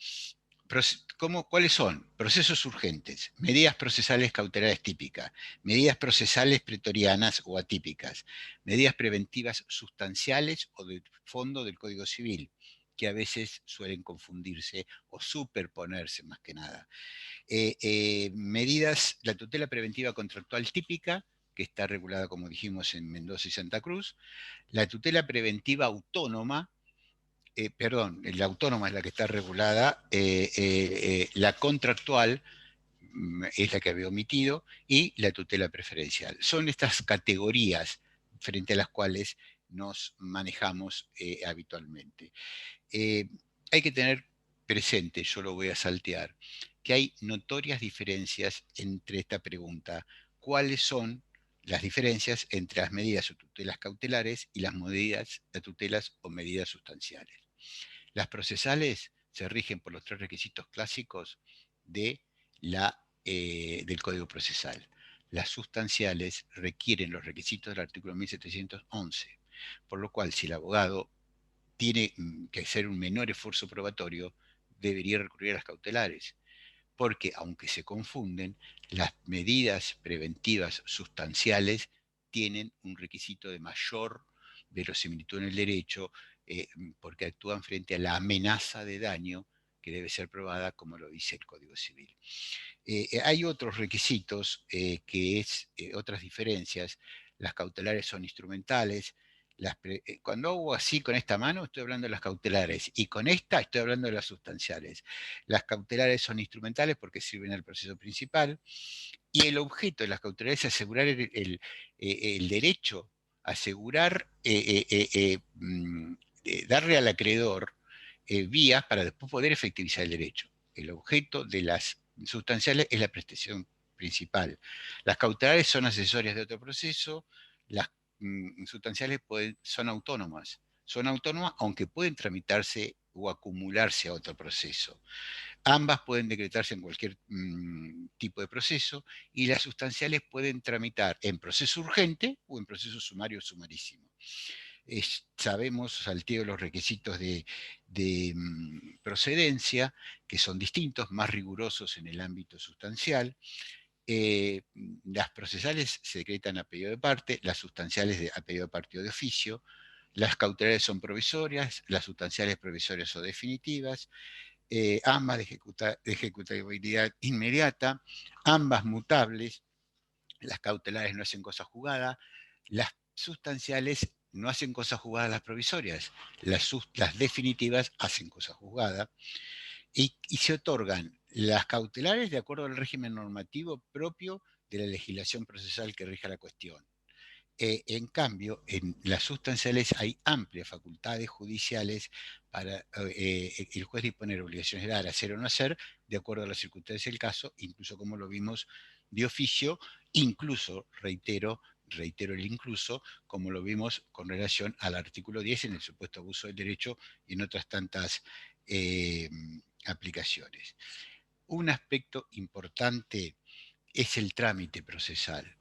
¿cuáles son? Procesos urgentes, medidas procesales cautelares típicas, medidas procesales pretorianas o atípicas, medidas preventivas sustanciales o de fondo del Código Civil, que a veces suelen confundirse o superponerse más que nada. Medidas, la tutela preventiva contractual típica, que está regulada, como dijimos, en Mendoza y Santa Cruz, la tutela preventiva autónoma, la autónoma es la que está regulada, la contractual es la que había omitido, y la tutela preferencial. Son estas categorías frente a las cuales nos manejamos habitualmente. Hay que tener presente, yo lo voy a saltear, que hay notorias diferencias entre esta pregunta. ¿Cuáles son las diferencias entre las medidas o tutelas cautelares y las medidas, las tutelas o medidas sustanciales? Las procesales se rigen por los 3 requisitos clásicos del Código Procesal. Las sustanciales requieren los requisitos del artículo 1711, por lo cual si el abogado tiene que hacer un menor esfuerzo probatorio, debería recurrir a las cautelares, porque aunque se confunden, las medidas preventivas sustanciales tienen un requisito de mayor verosimilitud en el derecho, porque actúan frente a la amenaza de daño que debe ser probada como lo dice el Código Civil. Hay otros requisitos, otras diferencias. Las cautelares son instrumentales. Cuando hago así con esta mano estoy hablando de las cautelares y con esta estoy hablando de las sustanciales. Las cautelares son instrumentales porque sirven al proceso principal y el objeto de las cautelares es asegurar el derecho, asegurar, darle al acreedor vías para después poder efectivizar el derecho. El objeto de las sustanciales es la prestación principal. Las cautelares son accesorias de otro proceso, las sustanciales son autónomas aunque pueden tramitarse o acumularse a otro proceso. Ambas pueden decretarse en cualquier tipo de proceso y las sustanciales pueden tramitar en proceso urgente o en proceso sumario o sumarísimo. Sabemos, salteo los requisitos de procedencia, que son distintos, más rigurosos en el ámbito sustancial. Las procesales se decretan a pedido de parte, las sustanciales a pedido de parte o de oficio, las cautelares son provisorias, las sustanciales provisorias o definitivas, ambas de ejecutabilidad inmediata, ambas mutables, las cautelares no hacen cosa jugada, las sustanciales no hacen cosa jugada las provisorias, las definitivas hacen cosa jugada, y se otorgan las cautelares de acuerdo al régimen normativo propio de la legislación procesal que rija la cuestión. En cambio, en las sustanciales hay amplias facultades judiciales para el juez disponer obligaciones de dar, hacer o no hacer, de acuerdo a las circunstancias del caso, incluso como lo vimos de oficio, incluso, reitero el incluso, como lo vimos con relación al artículo 10 en el supuesto abuso del derecho y en otras tantas aplicaciones. Un aspecto importante es el trámite procesal.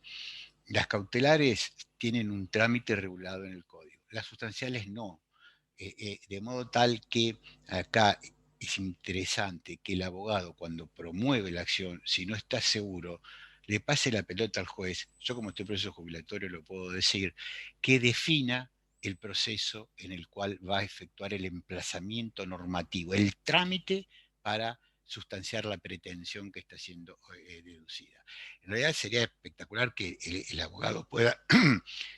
Las cautelares tienen un trámite regulado en el código, las sustanciales no, de modo tal que acá es interesante que el abogado cuando promueve la acción, si no está seguro, le pase la pelota al juez, yo como estoy en proceso jubilatorio lo puedo decir, que defina el proceso en el cual va a efectuar el emplazamiento normativo, el trámite para sustanciar la pretensión que está siendo deducida. En realidad sería espectacular que el abogado pueda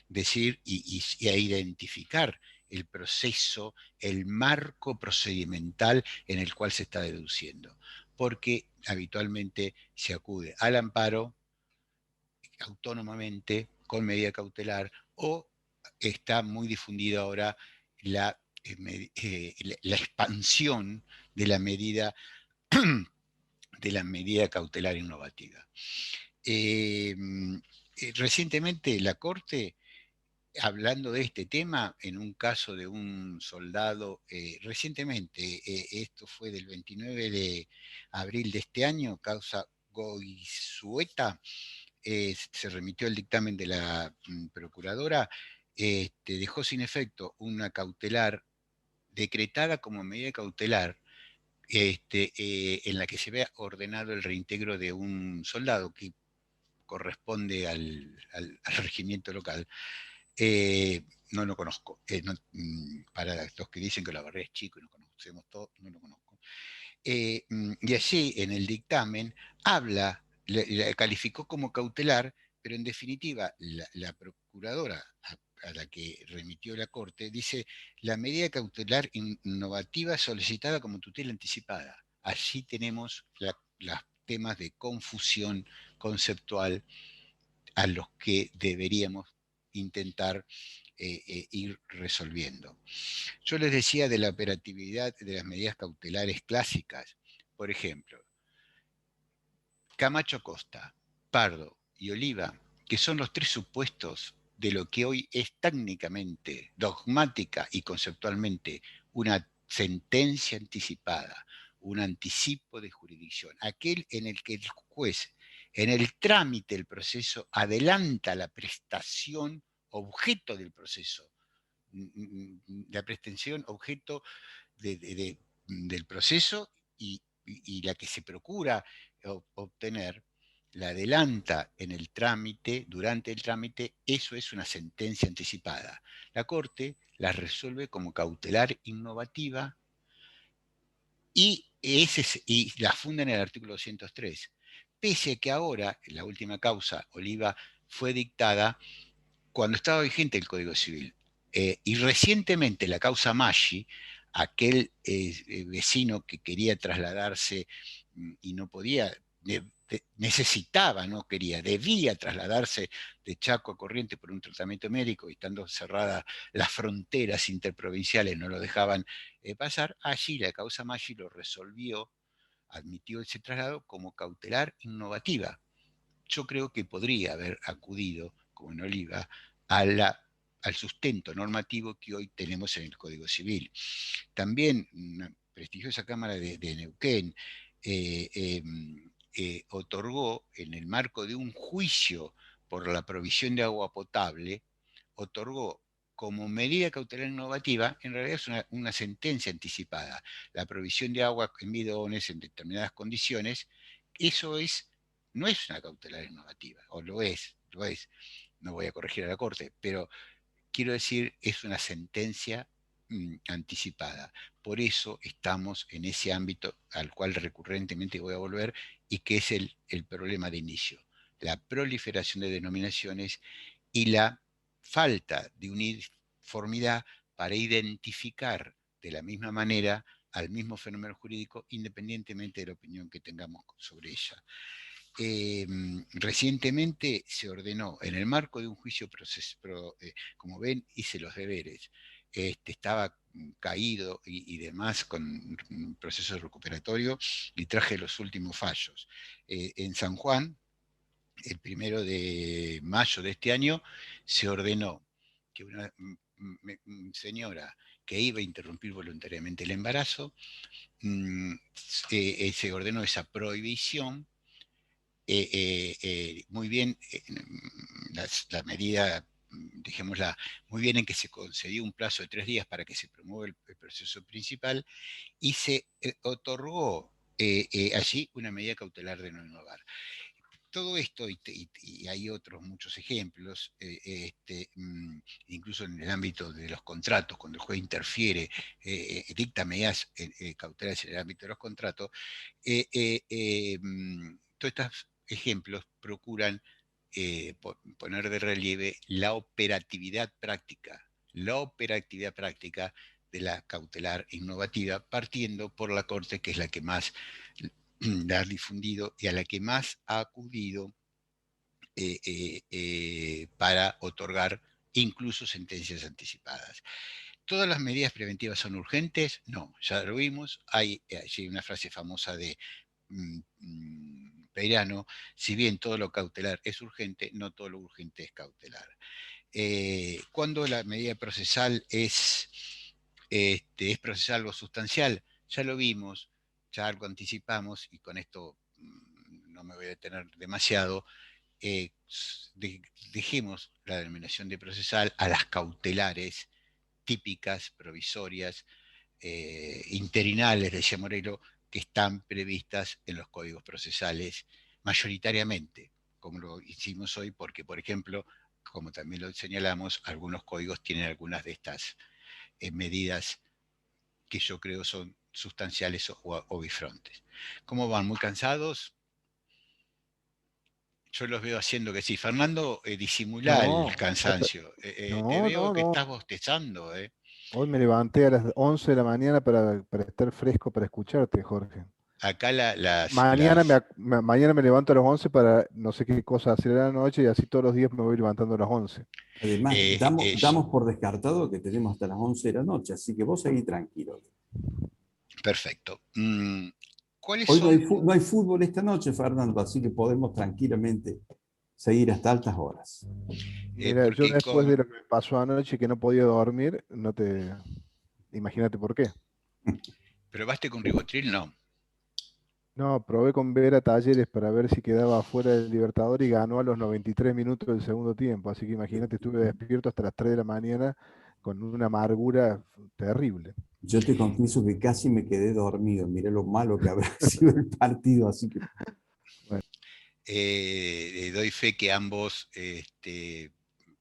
decir y identificar el proceso, el marco procedimental en el cual se está deduciendo, porque habitualmente se acude al amparo autónomamente con medida cautelar o está muy difundida ahora la expansión de la medida cautelar innovativa. Recientemente la Corte, hablando de este tema, en un caso de un soldado, recientemente, esto fue del 29 de abril de este año, causa Goizueta, se remitió el dictamen de la procuradora, dejó sin efecto una cautelar decretada como medida cautelar, en la que se vea ordenado el reintegro de un soldado que corresponde al regimiento local. No lo conozco. Para los que dicen que la barrera es chico y nos conocemos todos, no lo conozco. Y allí en el dictamen habla, la calificó como cautelar, pero en definitiva la procuradora a la que remitió la Corte dice la medida cautelar innovativa solicitada como tutela anticipada. Allí tenemos los temas de confusión conceptual a los que deberíamos intentar ir resolviendo. Yo les decía de la operatividad de las medidas cautelares clásicas. Por ejemplo, Camacho Costa, Pardo y Oliva, que son los tres supuestos de lo que hoy es técnicamente, dogmática y conceptualmente una sentencia anticipada, un anticipo de jurisdicción, aquel en el que el juez, en el trámite del proceso, adelanta la prestación objeto del proceso, la prestación objeto del proceso y la que se procura obtener, la adelanta en el trámite, durante el trámite, eso es una sentencia anticipada. La Corte la resuelve como cautelar innovativa y la funda en el artículo 203. Pese a que ahora, en la última causa, Oliva fue dictada cuando estaba vigente el Código Civil. Y recientemente la causa Maggi, aquel vecino que quería trasladarse y no podía, necesitaba, no quería, debía trasladarse de Chaco a Corrientes por un tratamiento médico y estando cerradas las fronteras interprovinciales no lo dejaban pasar, allí la causa Maggi lo resolvió, admitió ese traslado como cautelar innovativa. Yo creo que podría haber acudido, como en Oliva, al sustento normativo que hoy tenemos en el Código Civil. También una prestigiosa Cámara de Neuquén otorgó, en el marco de un juicio por la provisión de agua potable, otorgó como medida cautelar innovativa, en realidad es una sentencia anticipada, la provisión de agua en bidones en determinadas condiciones. Eso no es una cautelar innovativa, o lo es, no voy a corregir a la Corte, pero quiero decir, es una sentencia anticipada. Por eso estamos en ese ámbito al cual recurrentemente voy a volver y que es el problema de inicio, la proliferación de denominaciones y la falta de uniformidad para identificar de la misma manera al mismo fenómeno jurídico independientemente de la opinión que tengamos sobre ella. Recientemente se ordenó, en el marco de un juicio como ven, hice los deberes, estaba caído y demás con un proceso recuperatorio y traje los últimos fallos. En San Juan, el 1 de mayo de este año, se ordenó que una señora que iba a interrumpir voluntariamente el embarazo, se ordenó esa prohibición. Muy bien, la medida, dejémosla, muy bien en que se concedió un plazo de 3 días para que se promueva el proceso principal y se otorgó allí una medida cautelar de no innovar. Todo esto, y hay otros muchos ejemplos, incluso en el ámbito de los contratos, cuando el juez interfiere, dicta medidas cautelares en el ámbito de los contratos, todos estos ejemplos procuran poner de relieve la operatividad práctica de la cautelar innovativa, partiendo por la Corte, que es la que más la ha difundido y a la que más ha acudido para otorgar incluso sentencias anticipadas. ¿Todas las medidas preventivas son urgentes? No, ya lo vimos. Hay una frase famosa de Peirano: si bien todo lo cautelar es urgente, no todo lo urgente es cautelar. Cuando la medida procesal es procesal o sustancial, ya lo vimos, ya algo anticipamos, y con esto no me voy a detener demasiado. Dejemos la denominación de procesal a las cautelares típicas, provisorias, interinales, decía Morelo, que están previstas en los códigos procesales mayoritariamente, como lo hicimos hoy, porque, por ejemplo, como también lo señalamos, algunos códigos tienen algunas de estas medidas que yo creo son sustanciales o bifrontes. ¿Cómo van? ¿Muy cansados? Yo los veo haciendo que sí. Fernando, disimula el No, cansancio. Te no, veo no, que no. estás bostezando. Hoy me levanté a las 11 de la mañana para estar fresco para escucharte, Jorge. Acá Mañana me levanto a las 11 para no sé qué cosa hacer a la noche y así todos los días me voy levantando a las 11. Además, damos por descartado que tenemos hasta las 11 de la noche, así que vos seguí tranquilo. Perfecto. ¿Cuáles Hoy son? no hay fútbol esta noche, Fernando, así que podemos tranquilamente seguir hasta altas horas. Mira, yo después de lo que me pasó anoche que no podía dormir, imagínate por qué. ¿Probaste con Rivotril? No. No, probé con Vera Talleres para ver si quedaba fuera del Libertador y ganó a los 93 minutos del segundo tiempo. Así que imagínate, estuve despierto hasta las 3 de la mañana con una amargura terrible. Yo te confieso que casi me quedé dormido. Miré lo malo que habrá sido el partido, así que... Bueno. Doy fe que ambos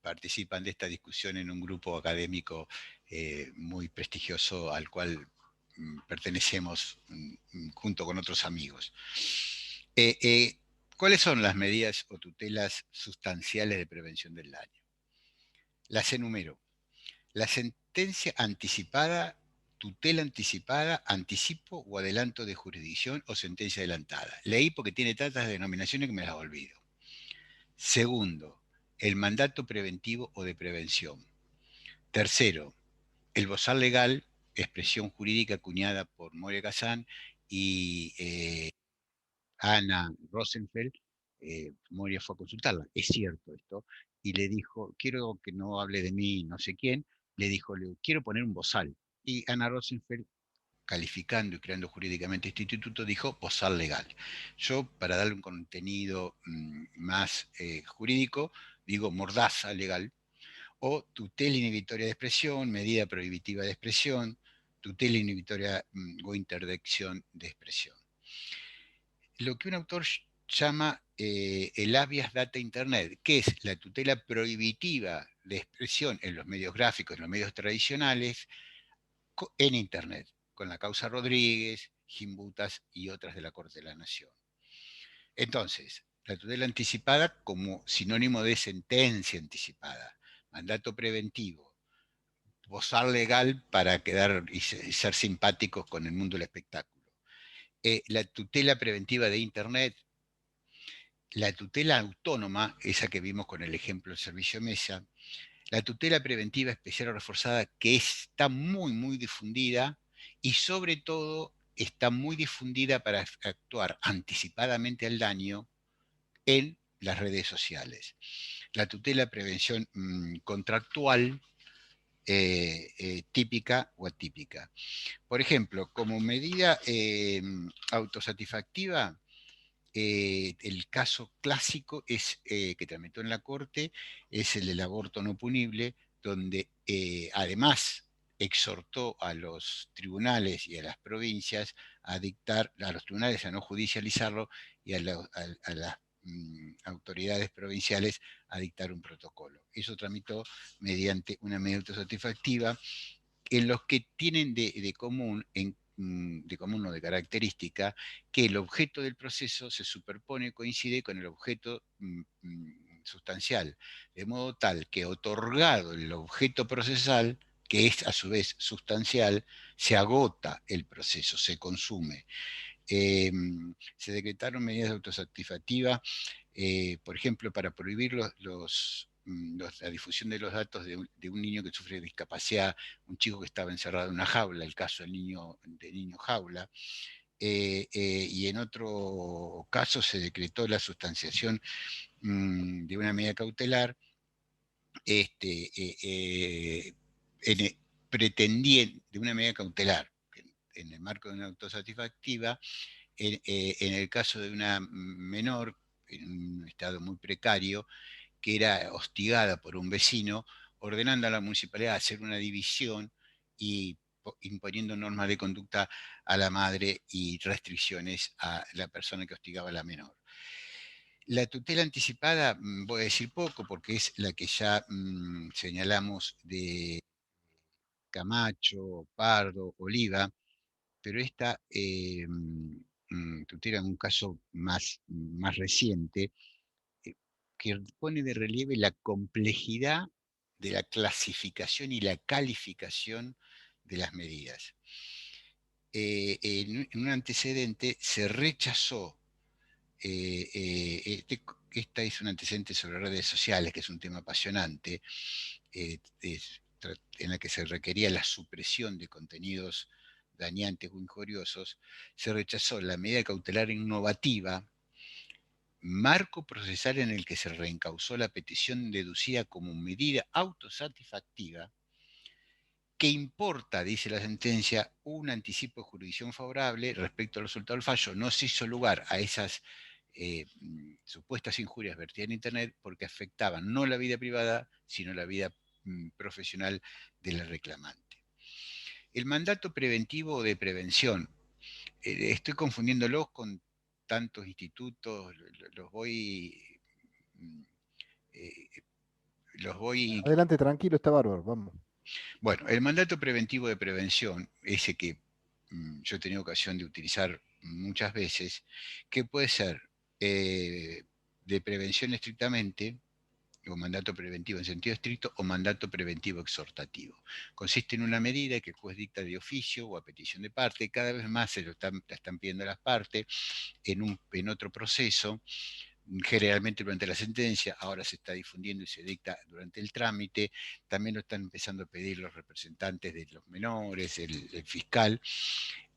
participan de esta discusión en un grupo académico muy prestigioso al cual pertenecemos junto con otros amigos. ¿Cuáles son las medidas o tutelas sustanciales de prevención del daño? Las enumero. La sentencia anticipada, tutela anticipada, anticipo o adelanto de jurisdicción o sentencia adelantada. Leí porque tiene tantas denominaciones que me las olvido. Segundo, el mandato preventivo o de prevención. Tercero, el bozal legal, expresión jurídica acuñada por Moria Kazan y Ana Rosenfeld. Moria fue a consultarla, es cierto esto, y le dijo, quiero que no hable de mí no sé quién, le dijo, quiero poner un bozal. Y Ana Rosenfeld, calificando y creando jurídicamente este instituto, dijo bozal legal. Yo, para darle un contenido más jurídico, digo mordaza legal, o tutela inhibitoria de expresión, medida prohibitiva de expresión, tutela inhibitoria o interdicción de expresión. Lo que un autor llama el habeas data internet, que es la tutela prohibitiva de expresión en los medios gráficos, en los medios tradicionales, en Internet, con la causa Rodríguez, Gimbutas y otras de la Corte de la Nación. Entonces, la tutela anticipada como sinónimo de sentencia anticipada, mandato preventivo, bozal legal para quedar y ser simpáticos con el mundo del espectáculo. La tutela preventiva de Internet, la tutela autónoma, esa que vimos con el ejemplo del servicio Mesa, la tutela preventiva especial o reforzada, que está muy, muy difundida y sobre todo está muy difundida para actuar anticipadamente al daño en las redes sociales. La tutela prevención contractual, típica o atípica. Por ejemplo, como medida autosatisfactiva, el caso clásico es, que tramitó en la Corte es el del aborto no punible, donde además exhortó a los tribunales y a las provincias a dictar, a los tribunales a no judicializarlo y a las autoridades provinciales a dictar un protocolo. Eso tramitó mediante una medida autosatisfactiva en los que tienen de común, de común o de característica, que el objeto del proceso se superpone, coincide con el objeto sustancial, de modo tal que otorgado el objeto procesal, que es a su vez sustancial, se agota el proceso, se consume. Se decretaron medidas autosatisfactivas, por ejemplo, para prohibir la difusión de los datos de un niño que sufre de discapacidad, un chico que estaba encerrado en una jaula, el caso del niño jaula. Y en otro caso se decretó la sustanciación de una medida cautelar pretendiendo de una medida cautelar en el marco de una autosatisfactiva en el caso de una menor en un estado muy precario que era hostigada por un vecino, ordenando a la municipalidad hacer una división y imponiendo normas de conducta a la madre y restricciones a la persona que hostigaba a la menor. La tutela anticipada, voy a decir poco porque es la que ya señalamos de Camacho, Pardo, Oliva, pero esta tutela en un caso más reciente, que pone de relieve la complejidad de la clasificación y la calificación de las medidas. En un antecedente se rechazó, esta es un antecedente sobre redes sociales, que es un tema apasionante, en la que se requería la supresión de contenidos dañantes o injuriosos, se rechazó la medida cautelar innovativa, marco procesal en el que se reencausó la petición deducida como medida autosatisfactiva, que importa, dice la sentencia, un anticipo de jurisdicción favorable respecto al resultado del fallo. No se hizo lugar a esas supuestas injurias vertidas en Internet porque afectaban no la vida privada, sino la vida profesional de la reclamante. El mandato preventivo de prevención, estoy confundiéndolos con tantos institutos, los voy... Adelante, tranquilo, está bárbaro, vamos. Bueno, el mandato preventivo de prevención, ese que yo he tenido ocasión de utilizar muchas veces, que puede ser de prevención estrictamente, o mandato preventivo en sentido estricto, o mandato preventivo exhortativo. Consiste en una medida que el juez dicta de oficio o a petición de parte, cada vez más la están pidiendo las partes, en otro proceso, generalmente durante la sentencia, ahora se está difundiendo y se dicta durante el trámite, también lo están empezando a pedir los representantes de los menores, el fiscal,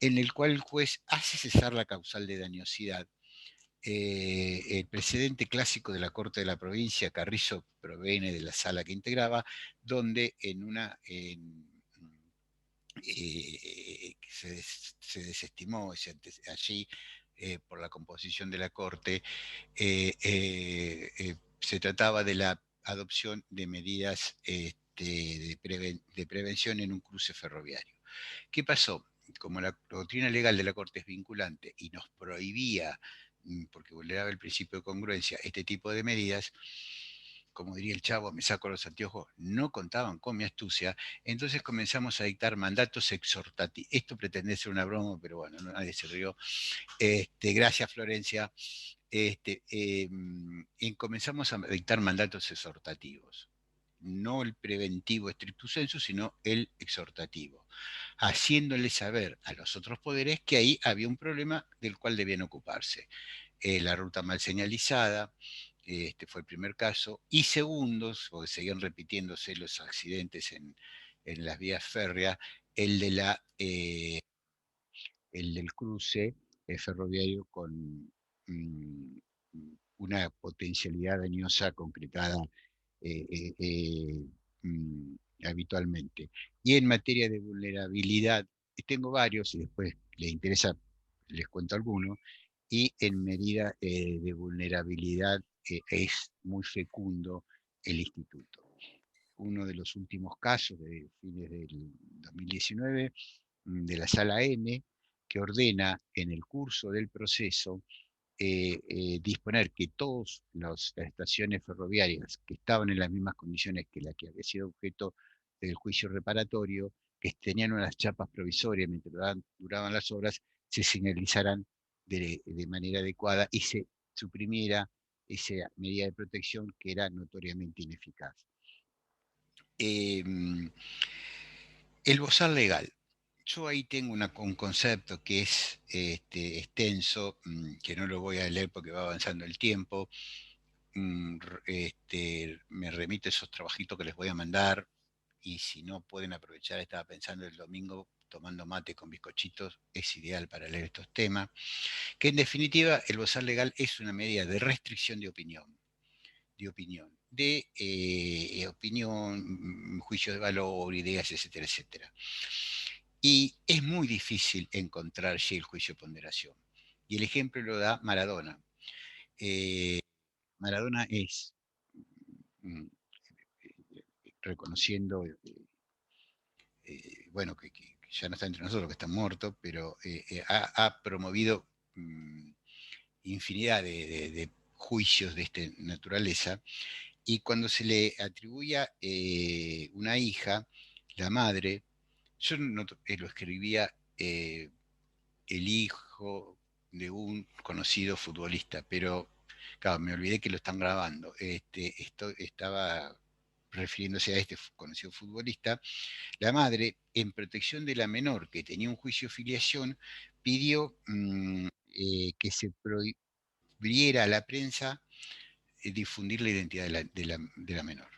en el cual el juez hace cesar la causal de dañosidad. El precedente clásico de la Corte de la Provincia, Carrizo, proviene de la sala que integraba, donde se desestimó allí por la composición de la Corte, se trataba de la adopción de medidas de prevención en un cruce ferroviario. ¿Qué pasó? Como la doctrina legal de la Corte es vinculante y nos prohibía, porque vulneraba el principio de congruencia, este tipo de medidas, como diría el chavo, me saco los anteojos, no contaban con mi astucia, entonces comenzamos a dictar mandatos exhortativos. Esto pretende ser una broma, pero bueno, nadie se rió. Gracias, Florencia. Comenzamos a dictar mandatos exhortativos. No el preventivo estricto sensu, sino el exhortativo, haciéndole saber a los otros poderes que ahí había un problema del cual debían ocuparse. La ruta mal señalizada, este fue el primer caso, y segundos, porque seguían repitiéndose los accidentes en las vías férreas, el, de el del cruce ferroviario con una potencialidad dañosa concretada eh, eh, eh, habitualmente. Y en materia de vulnerabilidad, tengo varios y después les interesa, les cuento algunos, y en medida de vulnerabilidad es muy fecundo el instituto. Uno de los últimos casos de fines del 2019 de la Sala M, que ordena en el curso del proceso disponer que todas las estaciones ferroviarias que estaban en las mismas condiciones que la que había sido objeto del juicio reparatorio, que tenían unas chapas provisorias mientras duraban las obras, se señalizaran de manera adecuada y se suprimiera esa medida de protección que era notoriamente ineficaz. El bozal legal. Yo ahí tengo un concepto que es extenso, que no lo voy a leer porque va avanzando el tiempo. Me remito a esos trabajitos que les voy a mandar, y si no pueden aprovechar, estaba pensando el domingo tomando mate con bizcochitos, es ideal para leer estos temas, que en definitiva el bozal legal es una medida de restricción de opinión, juicio de valor, ideas, etcétera, etcétera. Y es muy difícil encontrar allí el juicio de ponderación. Y el ejemplo lo da Maradona. Maradona es, reconociendo, bueno, que ya no está entre nosotros, que está muerto, pero ha promovido infinidad de juicios de esta naturaleza, y cuando se le atribuía una hija, la madre, yo no, lo escribía el hijo de un conocido futbolista, pero claro, me olvidé que lo están grabando. Esto estaba refiriéndose a este conocido futbolista. La madre, en protección de la menor que tenía un juicio de filiación, pidió que se prohibiera a la prensa difundir la identidad de la menor.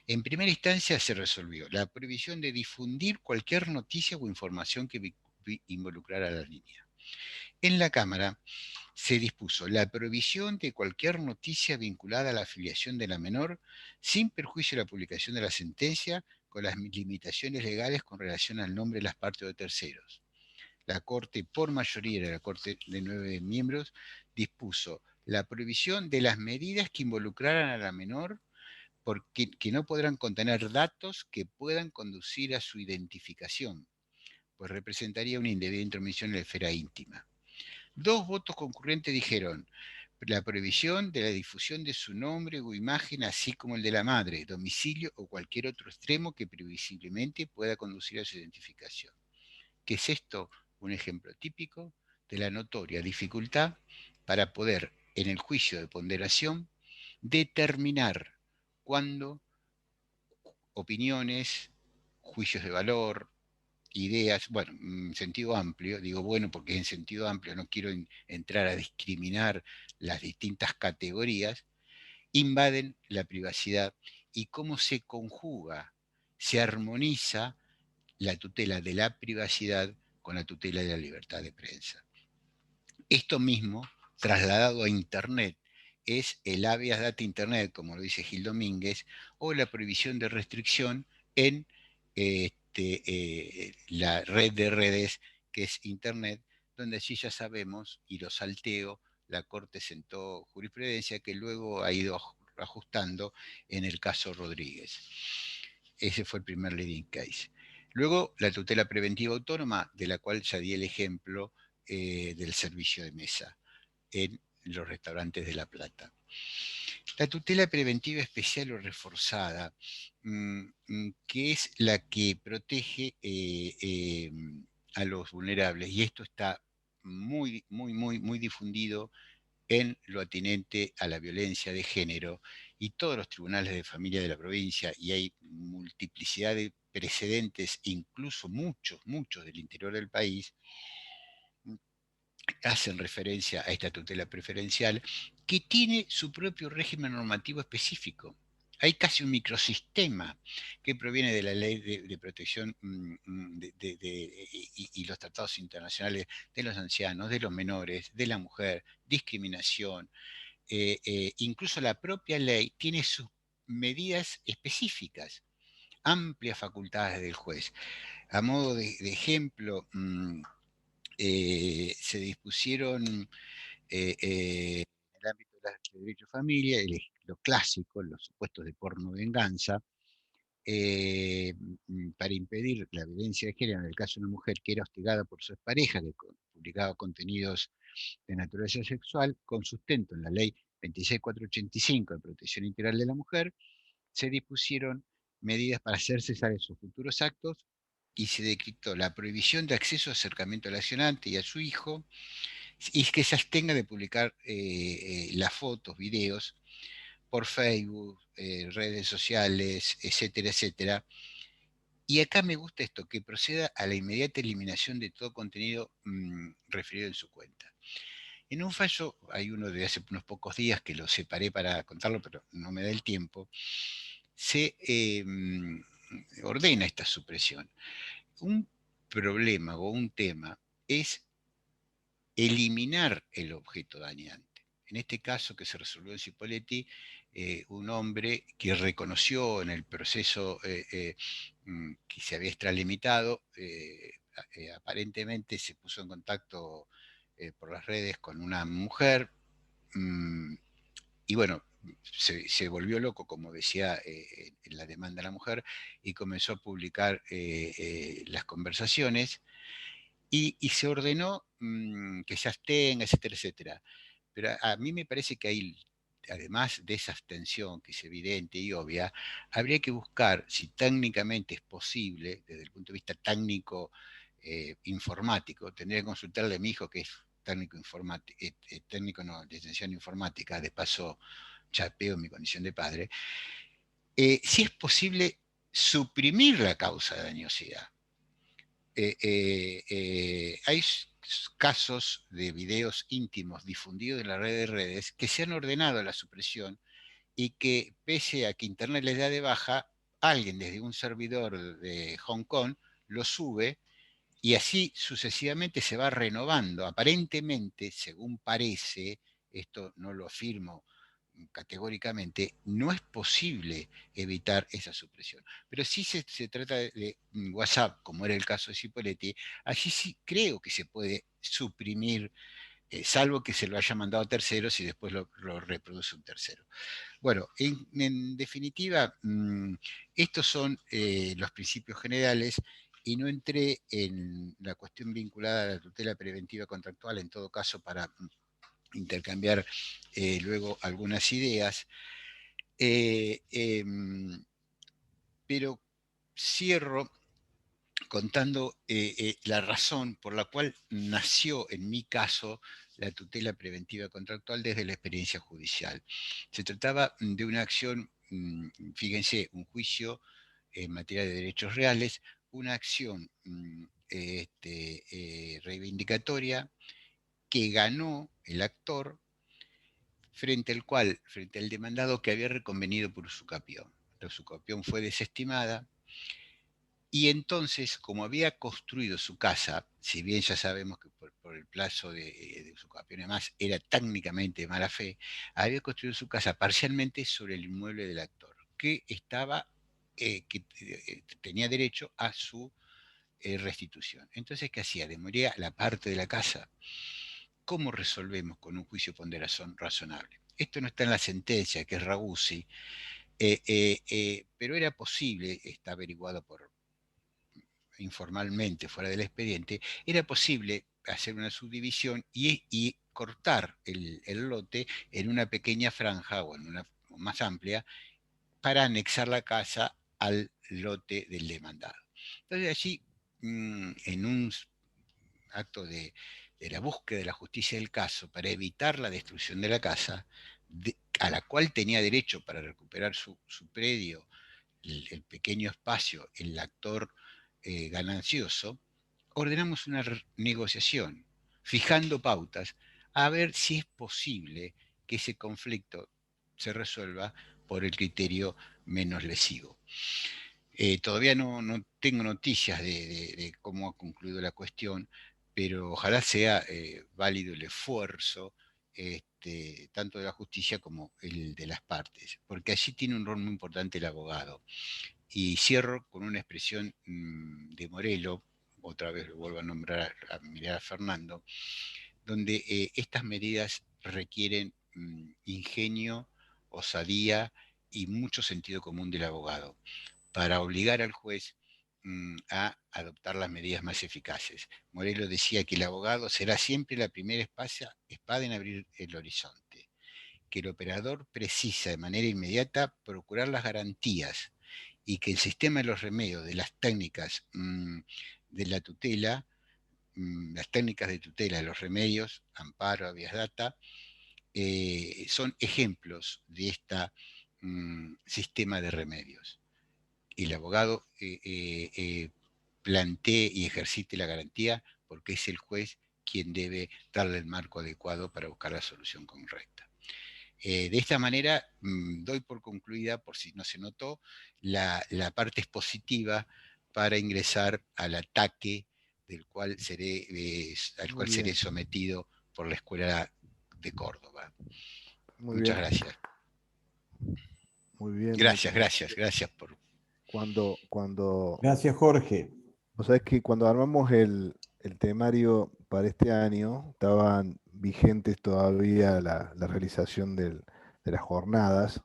En primera instancia se resolvió la prohibición de difundir cualquier noticia o información que involucrara a la niña. En la Cámara se dispuso la prohibición de cualquier noticia vinculada a la afiliación de la menor, sin perjuicio de la publicación de la sentencia, con las limitaciones legales con relación al nombre de las partes o de terceros. La Corte, por mayoría de la Corte de 9 miembros, dispuso la prohibición de las medidas que involucraran a la menor, porque que no podrán contener datos que puedan conducir a su identificación, pues representaría una indebida intromisión en la esfera íntima. 2 votos concurrentes dijeron la prohibición de la difusión de su nombre o imagen, así como el de la madre, domicilio o cualquier otro extremo que previsiblemente pueda conducir a su identificación. ¿Qué es esto? un ejemplo típico de la notoria dificultad para poder, en el juicio de ponderación, determinar cuándo opiniones, juicios de valor, ideas, bueno, en sentido amplio, digo bueno porque en sentido amplio no quiero entrar a discriminar las distintas categorías, invaden la privacidad y cómo se conjuga, se armoniza la tutela de la privacidad con la tutela de la libertad de prensa. Esto mismo, trasladado a Internet, es el habeas data Internet, como lo dice Gil Domínguez, o la prohibición de restricción en la red de redes que es Internet, donde allí ya sabemos, y lo salteo, la Corte sentó jurisprudencia que luego ha ido ajustando en el caso Rodríguez. Ese fue el primer leading case. Luego, la tutela preventiva autónoma, de la cual ya di el ejemplo del servicio de mesa en los restaurantes de La Plata. La tutela preventiva especial o reforzada, que es la que protege a los vulnerables, y esto está muy difundido en lo atinente a la violencia de género, y todos los tribunales de familia de la provincia, y hay multiplicidad de precedentes, incluso muchos del interior del país, hacen referencia a esta tutela preferencial que tiene su propio régimen normativo específico. Hay casi un microsistema que proviene de la ley de protección y los tratados internacionales de los ancianos, de los menores, de la mujer, discriminación. Incluso la propia ley tiene sus medidas específicas, amplias facultades del juez. A modo de ejemplo, se dispusieron en el ámbito de derecho de familia, lo clásico, los supuestos de porno venganza, para impedir la violencia de género en el caso de una mujer que era hostigada por su expareja, que publicaba contenidos de naturaleza sexual, con sustento en la ley 26485 de protección integral de la mujer, se dispusieron medidas para hacer cesar esos futuros actos y se decretó la prohibición de acceso a acercamiento al accionante y a su hijo, y que se abstenga de publicar las fotos, videos por Facebook, redes sociales, etcétera, etcétera. Y acá me gusta esto, que proceda a la inmediata eliminación de todo contenido referido en su cuenta. En un fallo, hay uno de hace unos pocos días que lo separé para contarlo, pero no me da el tiempo, se ordena esta supresión. Un problema o un tema es eliminar el objeto dañante. En este caso que se resolvió en Cipolletti, un hombre que reconoció en el proceso que se había extralimitado, aparentemente se puso en contacto por las redes con una mujer, y bueno, se volvió loco, como decía en la demanda de la mujer, y comenzó a publicar las conversaciones, y se ordenó que se abstenga, etcétera, etcétera. Pero a mí me parece que hay, además de esa abstención, que es evidente y obvia, habría que buscar si técnicamente es posible, desde el punto de vista técnico informático, tendría que consultarle a mi hijo que es técnico informático, técnico no, licenciado en informática, de paso chapeo mi condición de padre, si es posible suprimir la causa de dañosidad. Hay casos de videos íntimos difundidos en la red de redes que se han ordenado la supresión y que, pese a que Internet les da de baja, alguien desde un servidor de Hong Kong lo sube, y así sucesivamente se va renovando. Aparentemente, según parece, esto no lo afirmo categóricamente, no es posible evitar esa supresión. Pero sí se trata de WhatsApp, como era el caso de Cipolletti, allí sí creo que se puede suprimir, salvo que se lo haya mandado a terceros y después lo reproduce un tercero. Bueno, en definitiva, estos son los principios generales, y no entré en la cuestión vinculada a la tutela preventiva contractual, en todo caso, para intercambiar luego algunas ideas. Pero cierro contando la razón por la cual nació, en mi caso, la tutela preventiva contractual desde la experiencia judicial. Se trataba de una acción, fíjense, un juicio en materia de derechos reales, una acción reivindicatoria que ganó el actor frente al demandado que había reconvenido por usucapión. La usucapión fue desestimada y entonces, como había construido su casa, si bien ya sabemos que por el plazo de usucapión y demás era técnicamente de mala fe, había construido su casa parcialmente sobre el inmueble del actor, que tenía derecho a su restitución. Entonces, ¿qué hacía? Demoría la parte de la casa. ¿Cómo resolvemos con un juicio de ponderación razonable? Esto no está en la sentencia, que es Ragusi, pero era posible, está averiguado informalmente fuera del expediente, era posible hacer una subdivisión y cortar el lote en una pequeña franja o en una más amplia para anexar la casa al lote del demandado. Entonces allí, en un acto de la búsqueda de la justicia del caso, para evitar la destrucción de la casa, a la cual tenía derecho para recuperar su predio, el pequeño espacio, el actor ganancioso, ordenamos una negociación, fijando pautas, a ver si es posible que ese conflicto se resuelva por el criterio menos lesivo. Todavía no tengo noticias de cómo ha concluido la cuestión, pero ojalá sea válido el esfuerzo tanto de la justicia como el de las partes, porque allí tiene un rol muy importante el abogado. Y cierro con una expresión de Morelo, otra vez lo vuelvo a nombrar, a mirar a Fernando, donde estas medidas requieren ingenio, osadía y mucho sentido común del abogado para obligar al juez a adoptar las medidas más eficaces. Morelo decía que el abogado será siempre la primera espada en abrir el horizonte, que el operador precisa de manera inmediata procurar las garantías y que el sistema de los remedios, de las técnicas de la tutela, las técnicas de tutela de los remedios, amparo, habeas data, son ejemplos de este sistema de remedios. El abogado plantee y ejercite la garantía porque es el juez quien debe darle el marco adecuado para buscar la solución correcta. De esta manera doy por concluida, por si no se notó, la parte expositiva para ingresar al ataque al cual seré sometido por la Escuela de Córdoba. Muy Muchas bien. gracias. Muy bien. Gracias por... Gracias, Jorge. O sea, es que cuando armamos el temario para este año, estaban vigentes todavía la realización de las jornadas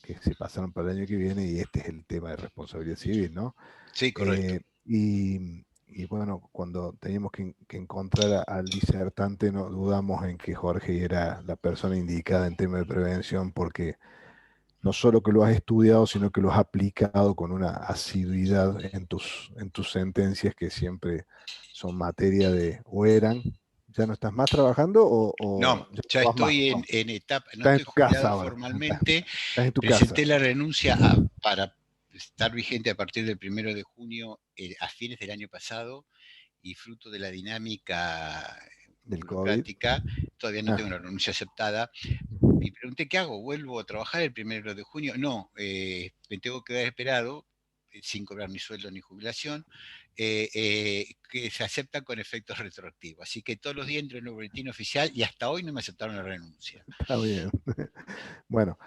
que se pasaron para el año que viene, y este es el tema de responsabilidad civil, ¿no? Sí, correcto. Y bueno, cuando teníamos que encontrar al disertante, no dudamos en que Jorge era la persona indicada en tema de prevención, porque no solo que lo has estudiado, sino que lo has aplicado con una asiduidad en tus sentencias, que siempre son materia de, o eran, ¿ya no estás más trabajando No, ya ya no vas más? estoy ¿No? en etapa, no Estás en estoy tu casa jubilado ahora, formalmente, estás en tu casa. presenté la renuncia para estar vigente a partir del 1 de junio a fines del año pasado, y fruto de la dinámica Del COVID. burocrática, todavía no Ah, tengo la renuncia aceptada. Y pregunté, ¿qué hago? ¿Vuelvo a trabajar el 1 de junio? No, me tengo que quedar esperado, sin cobrar ni sueldo ni jubilación, que se acepta con efectos retroactivos. Así que todos los días entro en el boletín oficial y hasta hoy no me aceptaron la renuncia. está bien. Bueno,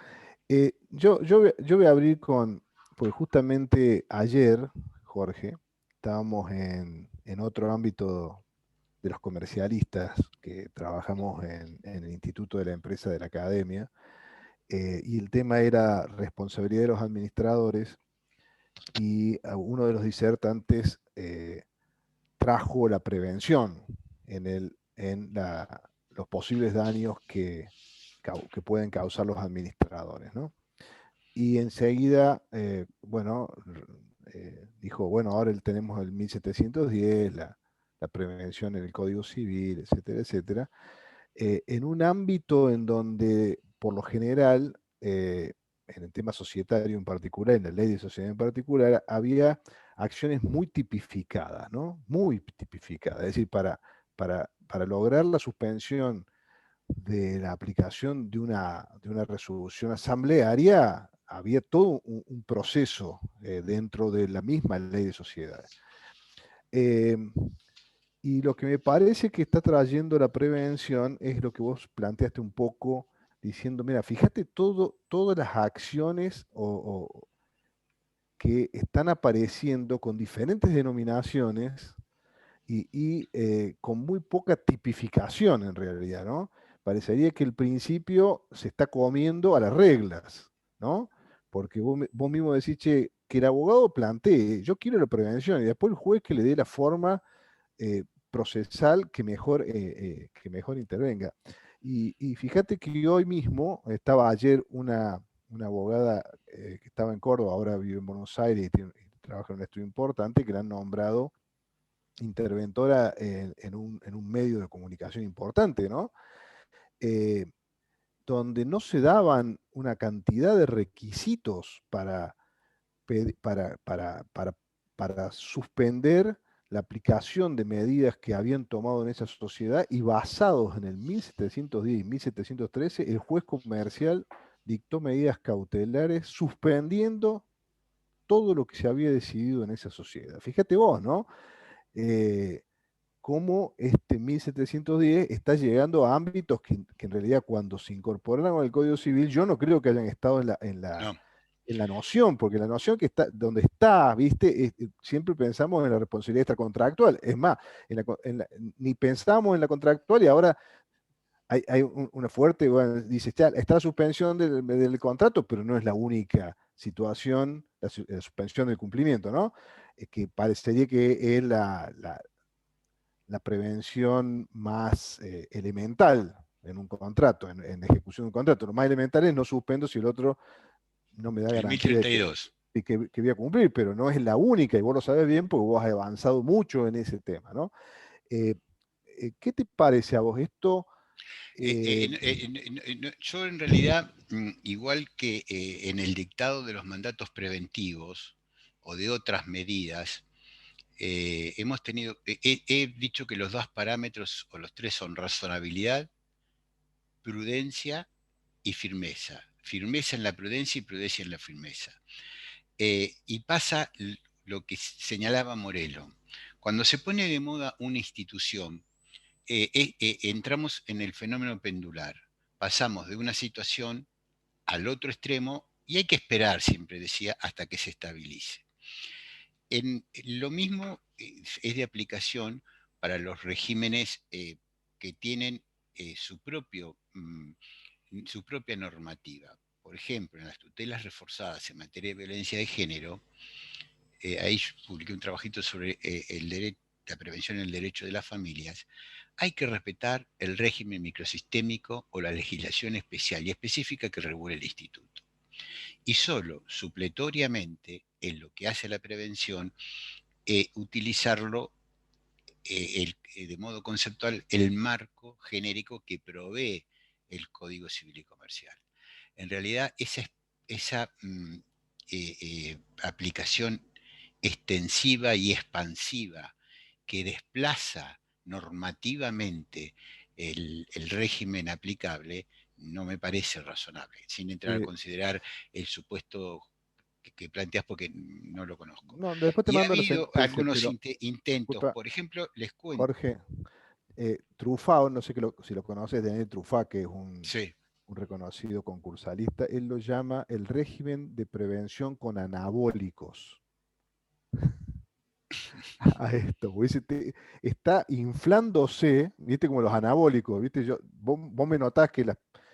yo voy a abrir porque justamente ayer, Jorge, estábamos en otro ámbito de los comercialistas que trabajamos en el Instituto de la Empresa de la Academia, y el tema era responsabilidad de los administradores, y uno de los disertantes trajo la prevención en los posibles daños que pueden causar los administradores, ¿no? Y enseguida, bueno, dijo, bueno, ahora tenemos el 1710, la prevención en el Código Civil, etcétera, etcétera, en un ámbito en donde, por lo general, en el tema societario en particular, en la ley de sociedad en particular, había acciones muy tipificadas, ¿no? Muy tipificadas. Es decir, para lograr la suspensión de la aplicación de una resolución asamblearia, había todo un proceso dentro de la misma ley de sociedades. Y lo que me parece que está trayendo la prevención es lo que vos planteaste un poco, diciendo, mira, fíjate todas las acciones que están apareciendo con diferentes denominaciones y con muy poca tipificación en realidad, ¿no? Parecería que el principio se está comiendo a las reglas, ¿no? Porque vos mismo decís, che, que el abogado plantee, yo quiero la prevención, y después el juez que le dé la forma procesal que mejor intervenga. Y fíjate que hoy mismo, estaba ayer una abogada que estaba en Córdoba, ahora vive en Buenos Aires y trabaja en un estudio importante, que la han nombrado interventora en un medio de comunicación importante, ¿no? Eh, donde no se daban una cantidad de requisitos para suspender la aplicación de medidas que habían tomado en esa sociedad, y basados en el 1710 y 1713, el juez comercial dictó medidas cautelares suspendiendo todo lo que se había decidido en esa sociedad. Fíjate vos, ¿no? Eh, cómo este 1710 está llegando a ámbitos que en realidad, cuando se incorporaron al Código Civil, yo no creo que hayan estado No. en la noción, porque la noción que está, donde está, ¿viste? Siempre pensamos en la responsabilidad extracontractual. Es más, ni pensamos en la contractual, y ahora hay una fuerte, bueno, dice, está la suspensión del contrato, pero no es la única situación, la suspensión del cumplimiento, ¿no? Que parecería que es la prevención más elemental en un contrato, en ejecución de un contrato. Lo más elemental es: no suspendo si el otro no me da El garantía de 1032. que voy a cumplir, pero no es la única, y vos lo sabes bien porque vos has avanzado mucho en ese tema, ¿no? Eh, ¿Qué te parece a vos esto? Yo en realidad, igual que en el dictado de los mandatos preventivos o de otras medidas, hemos tenido, he dicho que los dos parámetros o los tres son razonabilidad, prudencia y firmeza. Firmeza en la prudencia y prudencia en la firmeza. Y pasa lo que señalaba Morelo. Cuando se pone de moda una institución, entramos en el fenómeno pendular. Pasamos de una situación al otro extremo y hay que esperar, siempre decía, hasta que se estabilice. Lo mismo es de aplicación para los regímenes que tienen su propia normativa. Por ejemplo, en las tutelas reforzadas en materia de violencia de género, ahí publiqué un trabajito sobre la prevención en el derecho de las familias. Hay que respetar el régimen microsistémico o la legislación especial y específica que regula el instituto. Y solo supletoriamente, en lo que hace a la prevención, utilizarlo de modo conceptual el marco genérico que provee el Código Civil y Comercial. En realidad, esa aplicación extensiva y expansiva que desplaza normativamente el régimen aplicable no me parece razonable, sin entrar a considerar el supuesto que planteas, porque no lo conozco. No, después te Y ha mando la habido sentencia, algunos pero intentos, disculpa, por ejemplo, les cuento. Jorge, Truffaut, no sé si lo conoces, Daniel Truffaut, que es Sí. un reconocido concursalista, él lo llama el régimen de prevención con anabólicos. A esto, pues, está inflándose, viste, como los anabólicos, viste, vos me notás que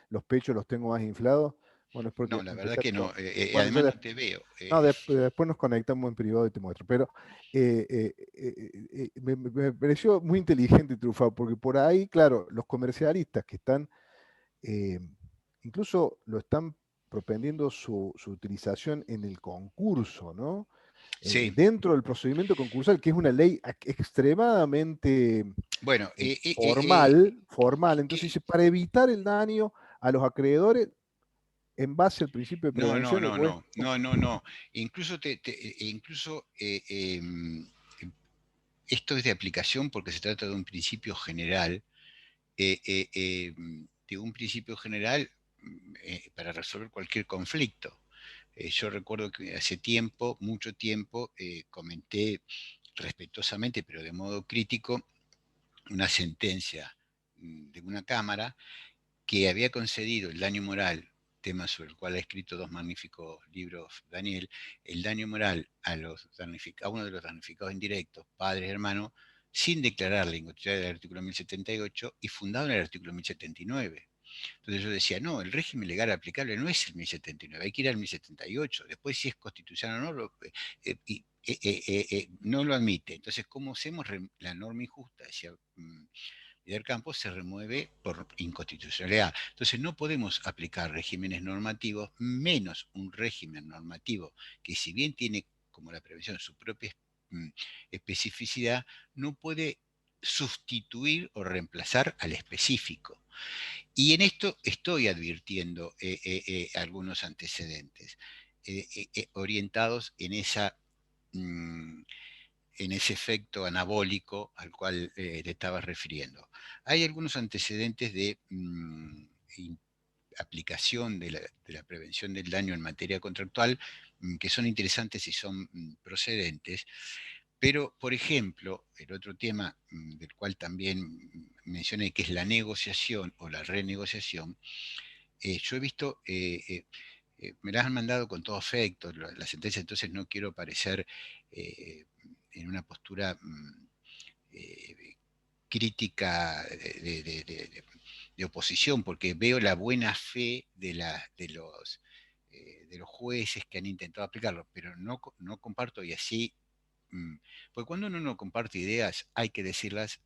los pechos los tengo más inflados. Bueno, es porque No, la verdad empecé que no. bueno, Además no te veo. no, después nos conectamos en privado y te muestro. Pero me pareció muy inteligente Truffaut, porque por ahí, claro, los comercialistas que están, eh, incluso lo están propendiendo su utilización en el concurso, ¿no? dentro del procedimiento concursal, que es una ley extremadamente bueno, formal. Entonces dice, para evitar el daño a los acreedores, en base al principio de prevención, el juez... No. Incluso, esto es de aplicación porque se trata de un principio general, para resolver cualquier conflicto. Yo recuerdo que hace tiempo, mucho tiempo, comenté respetuosamente, pero de modo crítico, una sentencia de una Cámara que había concedido el daño moral, tema sobre el cual ha escrito 2 magníficos libros Daniel, el daño moral a uno de los damnificados indirectos, padres, hermanos, sin declarar la inconstitucionalidad del artículo 1078 y fundado en el artículo 1079. Entonces yo decía, no, el régimen legal aplicable no es el 1079, hay que ir al 1078. Después, si es constitucional o no, no lo admite. Entonces, ¿cómo hacemos la norma injusta? Decía Vidal Campos, se remueve por inconstitucionalidad. Entonces, no podemos aplicar regímenes normativos, menos un régimen normativo que, si bien tiene como la prevención su propia especificidad, no puede sustituir o reemplazar al específico. Y en esto estoy advirtiendo algunos antecedentes orientados en ese efecto anabólico al cual te estabas refiriendo. Hay algunos antecedentes de aplicación de la prevención del daño en materia contractual que son interesantes y son procedentes. Pero, por ejemplo, el otro tema del cual también mencioné, que es la negociación o la renegociación, yo he visto, me las han mandado con todo afecto, la sentencia, entonces no quiero parecer en una postura crítica de oposición, porque veo la buena fe de los jueces que han intentado aplicarlo, pero no comparto, y así, porque cuando uno no comparte ideas hay que decirlas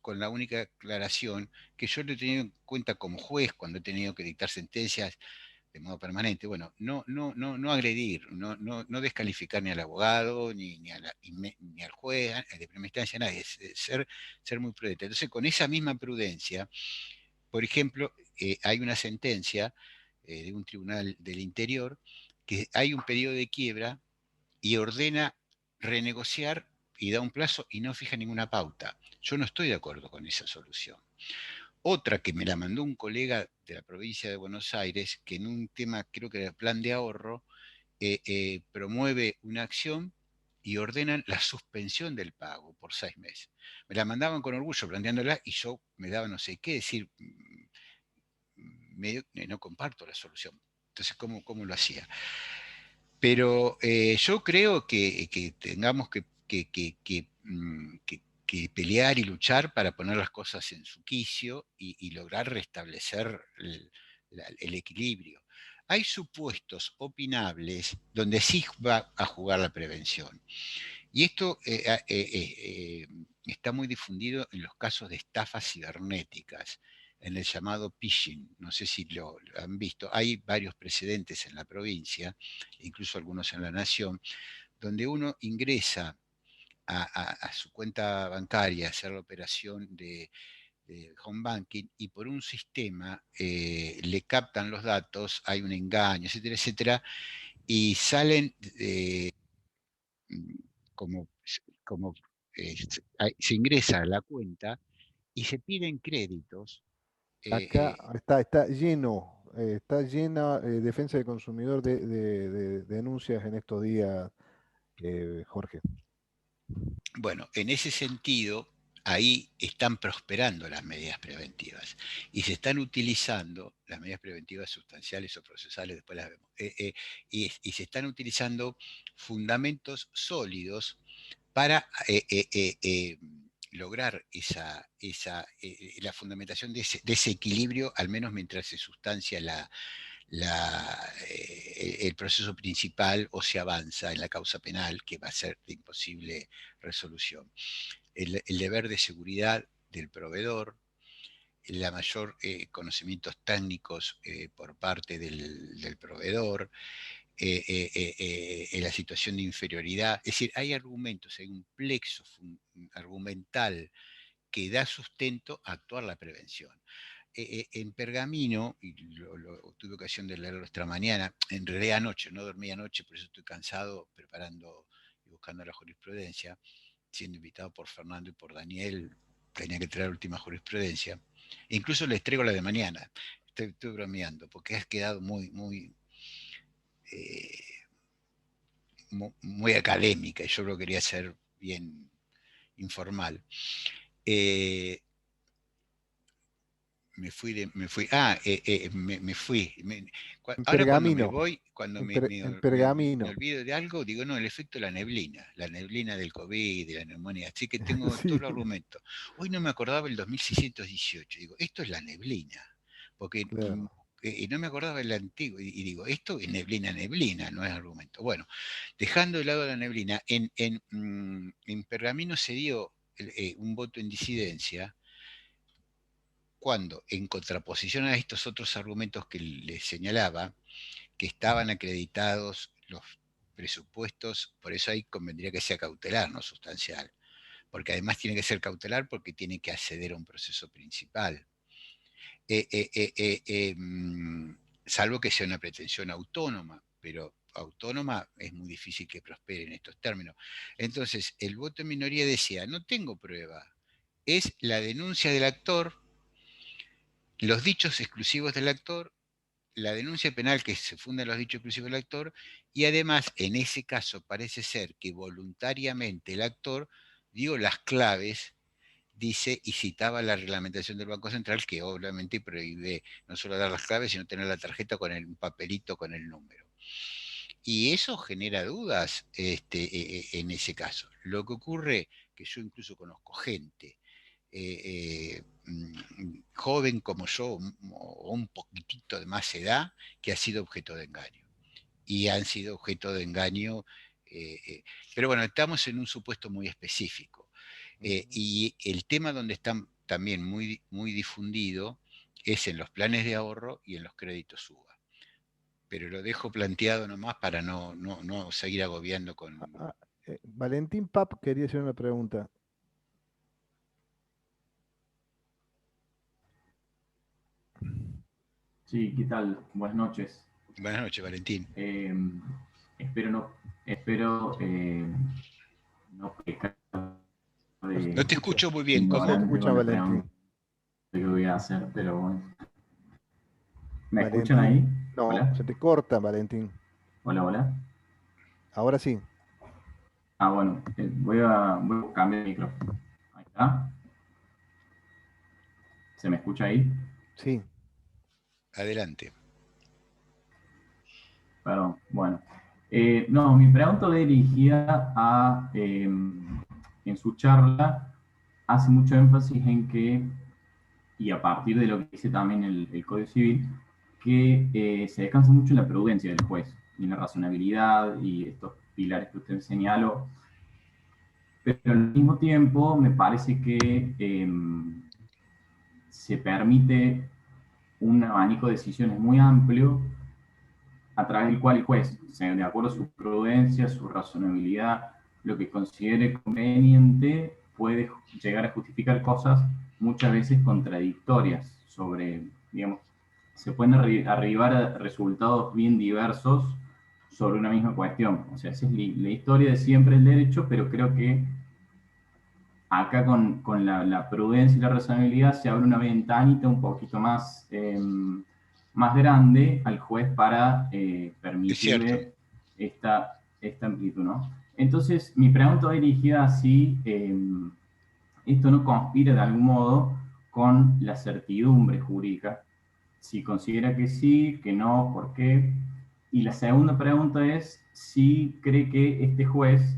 con la única aclaración que yo lo he tenido en cuenta como juez cuando he tenido que dictar sentencias de modo permanente. Bueno, no agredir, no descalificar ni al abogado, ni al juez de primera instancia, nadie, ser muy prudente. Entonces, con esa misma prudencia, por ejemplo, hay una sentencia de un tribunal del interior que hay un periodo de quiebra y ordena renegociar y da un plazo y no fija ninguna pauta. Yo no estoy de acuerdo con esa solución. Otra que me la mandó un colega de la provincia de Buenos Aires, que en un tema, creo que era plan de ahorro, promueve una acción y ordenan la suspensión del pago por 6 meses. Me la mandaban con orgullo planteándola y yo me daba no sé qué decir, no comparto la solución. Entonces, ¿cómo lo hacía? Pero yo creo que tengamos que pelear y luchar para poner las cosas en su quicio y lograr restablecer el equilibrio. Hay supuestos opinables donde sí va a jugar la prevención. Y esto está muy difundido en los casos de estafas cibernéticas, en el llamado phishing. No sé si lo han visto. Hay varios precedentes en la provincia, incluso algunos en la nación, donde uno ingresa a su cuenta bancaria a hacer la operación de home banking y por un sistema le captan los datos, hay un engaño, etcétera, etcétera, y salen como, se ingresa a la cuenta y se piden créditos. Acá está lleno, está llena Defensa del Consumidor de denuncias en estos días, Jorge. Bueno, en ese sentido, ahí están prosperando las medidas preventivas y se están utilizando las medidas preventivas sustanciales o procesales, después las vemos, y se están utilizando fundamentos sólidos para lograr la fundamentación de ese equilibrio, al menos mientras se sustancia el proceso principal o se avanza en la causa penal, que va a ser de imposible resolución. El deber de seguridad del proveedor, la mayor conocimientos técnicos por parte del proveedor, en la situación de inferioridad. Es decir, hay argumentos, hay un plexo argumental que da sustento a actuar la prevención. En Pergamino, y tuve ocasión de leerlo esta mañana, en realidad anoche, no dormí anoche, por eso estoy cansado preparando y buscando la jurisprudencia, siendo invitado por Fernando y por Daniel, tenía que traer última jurisprudencia. E incluso les traigo la de mañana. Estoy bromeando, porque has quedado muy académica, y yo lo quería hacer bien informal. Me fui. Ahora cuando me voy, cuando me olvido de algo, digo, no, el efecto de la neblina del COVID, de la neumonía, así que tengo Sí. todo el argumento. Hoy no me acordaba el 2618, digo, esto es la neblina, porque Claro. no me acordaba el antiguo, y digo, esto es neblina, no es argumento. Bueno, dejando de lado la neblina, en Pergamino se dio un voto en disidencia, cuando, en contraposición a estos otros argumentos que les señalaba, que estaban acreditados los presupuestos, por eso ahí convendría que sea cautelar, no sustancial, porque además tiene que ser cautelar porque tiene que acceder a un proceso principal. Salvo que sea una pretensión autónoma, pero autónoma es muy difícil que prospere en estos términos. Entonces, el voto en minoría decía, no tengo prueba, es la denuncia del actor, los dichos exclusivos del actor, la denuncia penal que se funda en los dichos exclusivos del actor, y además, en ese caso, parece ser que voluntariamente el actor dio las claves, dice, y citaba la reglamentación del Banco Central, que obviamente prohíbe no solo dar las claves, sino tener la tarjeta con un papelito con el número. Y eso genera dudas en ese caso. Lo que ocurre, que yo incluso conozco gente joven como yo, o un poquitito de más edad, que ha sido objeto de engaño. Y han sido objeto de engaño, pero bueno, estamos en un supuesto muy específico. Y el tema donde están también muy difundido es en los planes de ahorro y en los créditos UBA. Pero lo dejo planteado nomás para no seguir agobiando con... Valentín Pap quería hacer una pregunta. Sí, ¿qué tal? Buenas noches. Buenas noches, Valentín. Espero no pecar de... No te escucho muy bien. No ¿Cómo? se escucha, Valentín. Que voy a hacer, pero bueno. ¿Me Valentín. escuchan ahí? No, ¿Hola? se te corta, Valentín. Hola, hola. Ahora sí. Ah, bueno, voy a cambiar el micrófono. Ahí está. ¿Se me escucha ahí? Sí. Adelante. Perdón, bueno. No, mi pregunta va dirigida a, en su charla, hace mucho énfasis en que, y a partir de lo que dice también el Código Civil, que se descansa mucho en la prudencia del juez, y en la razonabilidad, y estos pilares que usted señaló. Pero al mismo tiempo me parece que se permite un abanico de decisiones muy amplio a través del cual el juez, de acuerdo a su prudencia, su razonabilidad, lo que considere conveniente, puede llegar a justificar cosas muchas veces contradictorias sobre, digamos, se pueden arribar a resultados bien diversos sobre una misma cuestión. O sea, esa es la historia de siempre el derecho, pero creo que acá con la prudencia y la razonabilidad se abre una ventanita un poquito más, más grande al juez para permitirle esta amplitud, ¿no? Entonces, mi pregunta va dirigida a si esto no conspira de algún modo con la certidumbre jurídica. Si considera que sí, que no, ¿por qué? Y la segunda pregunta es si cree que este juez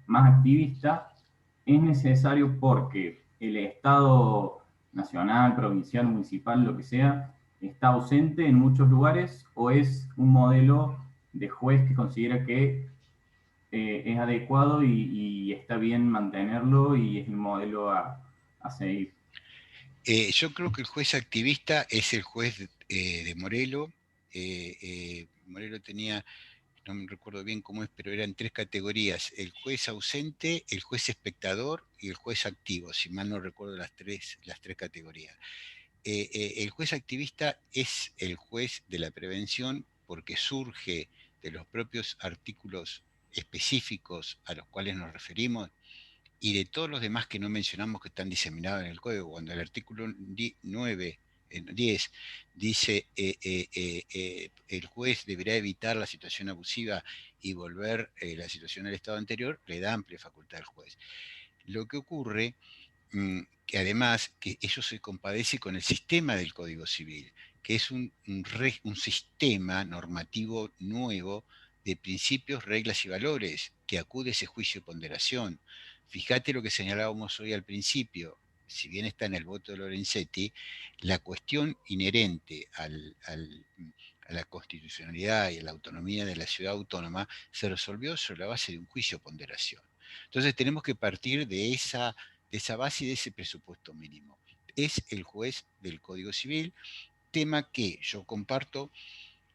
más activista es necesario porque el Estado nacional, provincial, municipal, lo que sea, está ausente en muchos lugares, o es un modelo de juez que considera que es adecuado y está bien mantenerlo y es el modelo a seguir. Yo creo que el juez activista es el juez de Morelo Morelo tenía, no me recuerdo bien cómo es, pero eran 3 categorías: el juez ausente, el juez espectador y el juez activo, si mal no recuerdo las tres categorías. El juez activista es el juez de la prevención porque surge de los propios artículos específicos a los cuales nos referimos y de todos los demás que no mencionamos que están diseminados en el código. Cuando el artículo 10 dice el juez deberá evitar la situación abusiva y volver la situación al estado anterior, le da amplia facultad al juez. Lo que ocurre que además que eso se compadece con el sistema del Código Civil, que es un sistema normativo nuevo de principios, reglas y valores que acude a ese juicio de ponderación. Fíjate lo que señalábamos hoy al principio, si bien está en el voto de Lorenzetti, la cuestión inherente a la constitucionalidad y a la autonomía de la ciudad autónoma se resolvió sobre la base de un juicio de ponderación. Entonces tenemos que partir de esa base y de ese presupuesto mínimo. Es el juez del Código Civil, tema que yo comparto.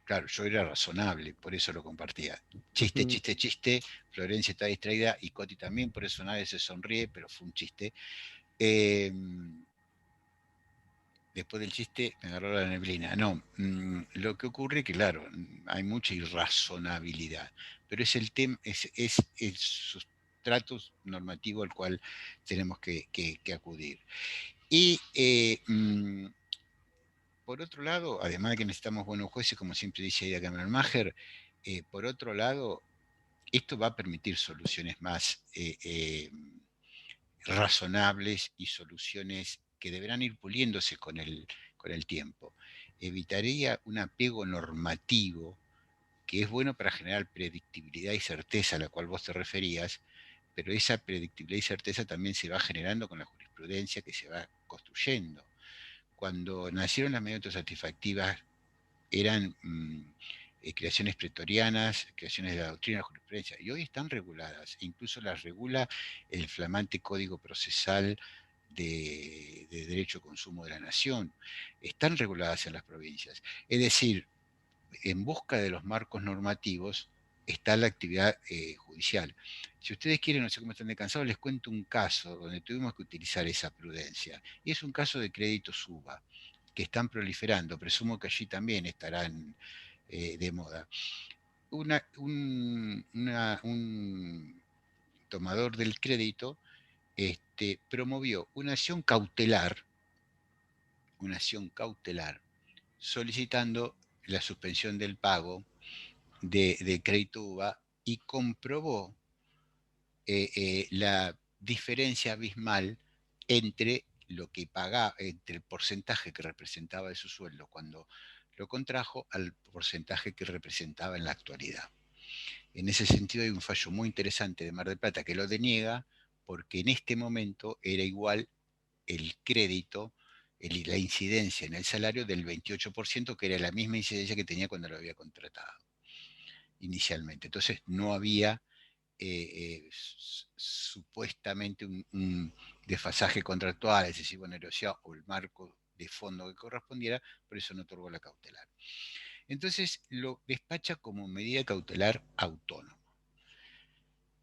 Claro, yo era razonable, por eso lo compartía. Chiste, chiste, chiste. Florencia está distraída y Coti también, por eso nadie se sonríe, pero fue un chiste. Después del chiste me agarró la neblina. No, lo que ocurre es que, claro, hay mucha irrazonabilidad, pero es el tema, es el sustrato normativo al cual tenemos que acudir. Y por otro lado, además de que necesitamos buenos jueces, como siempre dice Ida Kammermacher, por otro lado, esto va a permitir soluciones más razonables y soluciones que deberán ir puliéndose con el tiempo. Evitaría un apego normativo que es bueno para generar predictibilidad y certeza a la cual vos te referías, pero esa predictibilidad y certeza también se va generando con la jurisprudencia que se va construyendo. Cuando nacieron las medidas autosatisfactivas eran creaciones pretorianas, creaciones de la doctrina de la jurisprudencia, y hoy están reguladas, incluso las regula el flamante Código Procesal de Derecho a Consumo de la Nación, están reguladas en las provincias. Es decir, en busca de los marcos normativos está la actividad judicial. Si ustedes quieren, no sé cómo están de cansados, les cuento un caso donde tuvimos que utilizar esa prudencia. Y es un caso de crédito suba, que están proliferando. Presumo que allí también estarán de moda. Un tomador del crédito promovió una acción cautelar solicitando la suspensión del pago de crédito UVA y comprobó la diferencia abismal entre lo que pagaba, entre el porcentaje que representaba de su sueldo cuando lo contrajo al porcentaje que representaba en la actualidad. En ese sentido hay un fallo muy interesante de Mar del Plata que lo deniega, porque en este momento era igual el crédito, la incidencia en el salario del 28%, que era la misma incidencia que tenía cuando lo había contratado inicialmente. Entonces no había supuestamente un desfasaje contractual, es decir, negociado o el marco de fondo que correspondiera, por eso no otorgó la cautelar. Entonces lo despacha como medida cautelar autónoma.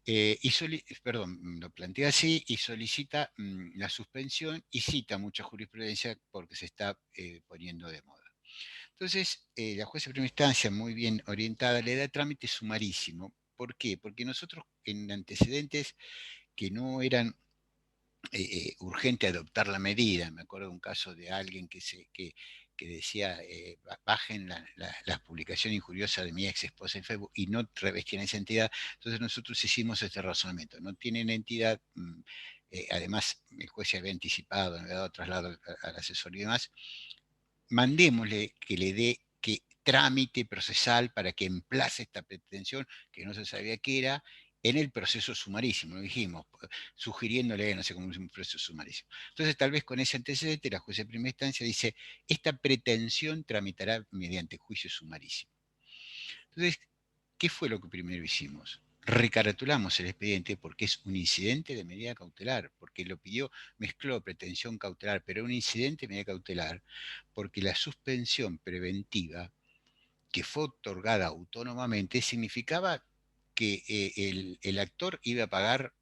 Lo plantea así y solicita la suspensión y cita mucha jurisprudencia porque se está poniendo de moda. Entonces, la jueza de primera instancia, muy bien orientada, le da trámite sumarísimo. ¿Por qué? Porque nosotros en antecedentes que no eran urgente adoptar la medida, me acuerdo de un caso de alguien que decía, bajen la publicación injuriosa de mi ex esposa en Facebook y no revestían esa entidad. Entonces nosotros hicimos este razonamiento. No tienen entidad, además el juez se había anticipado, había dado traslado al asesor y demás. Mandémosle que le dé trámite procesal para que emplace esta pretensión, que no se sabía qué era, en el proceso sumarísimo, lo dijimos, sugiriéndole, no sé cómo es un proceso sumarísimo. Entonces, tal vez con ese antecedente, la jueza de primera instancia dice, esta pretensión tramitará mediante juicio sumarísimo. Entonces, ¿qué fue lo que primero hicimos? Recaratulamos el expediente porque es un incidente de medida cautelar, porque lo pidió, mezcló pretensión cautelar, pero un incidente de medida cautelar, porque la suspensión preventiva que fue otorgada autónomamente, significaba que el actor iba a pagar,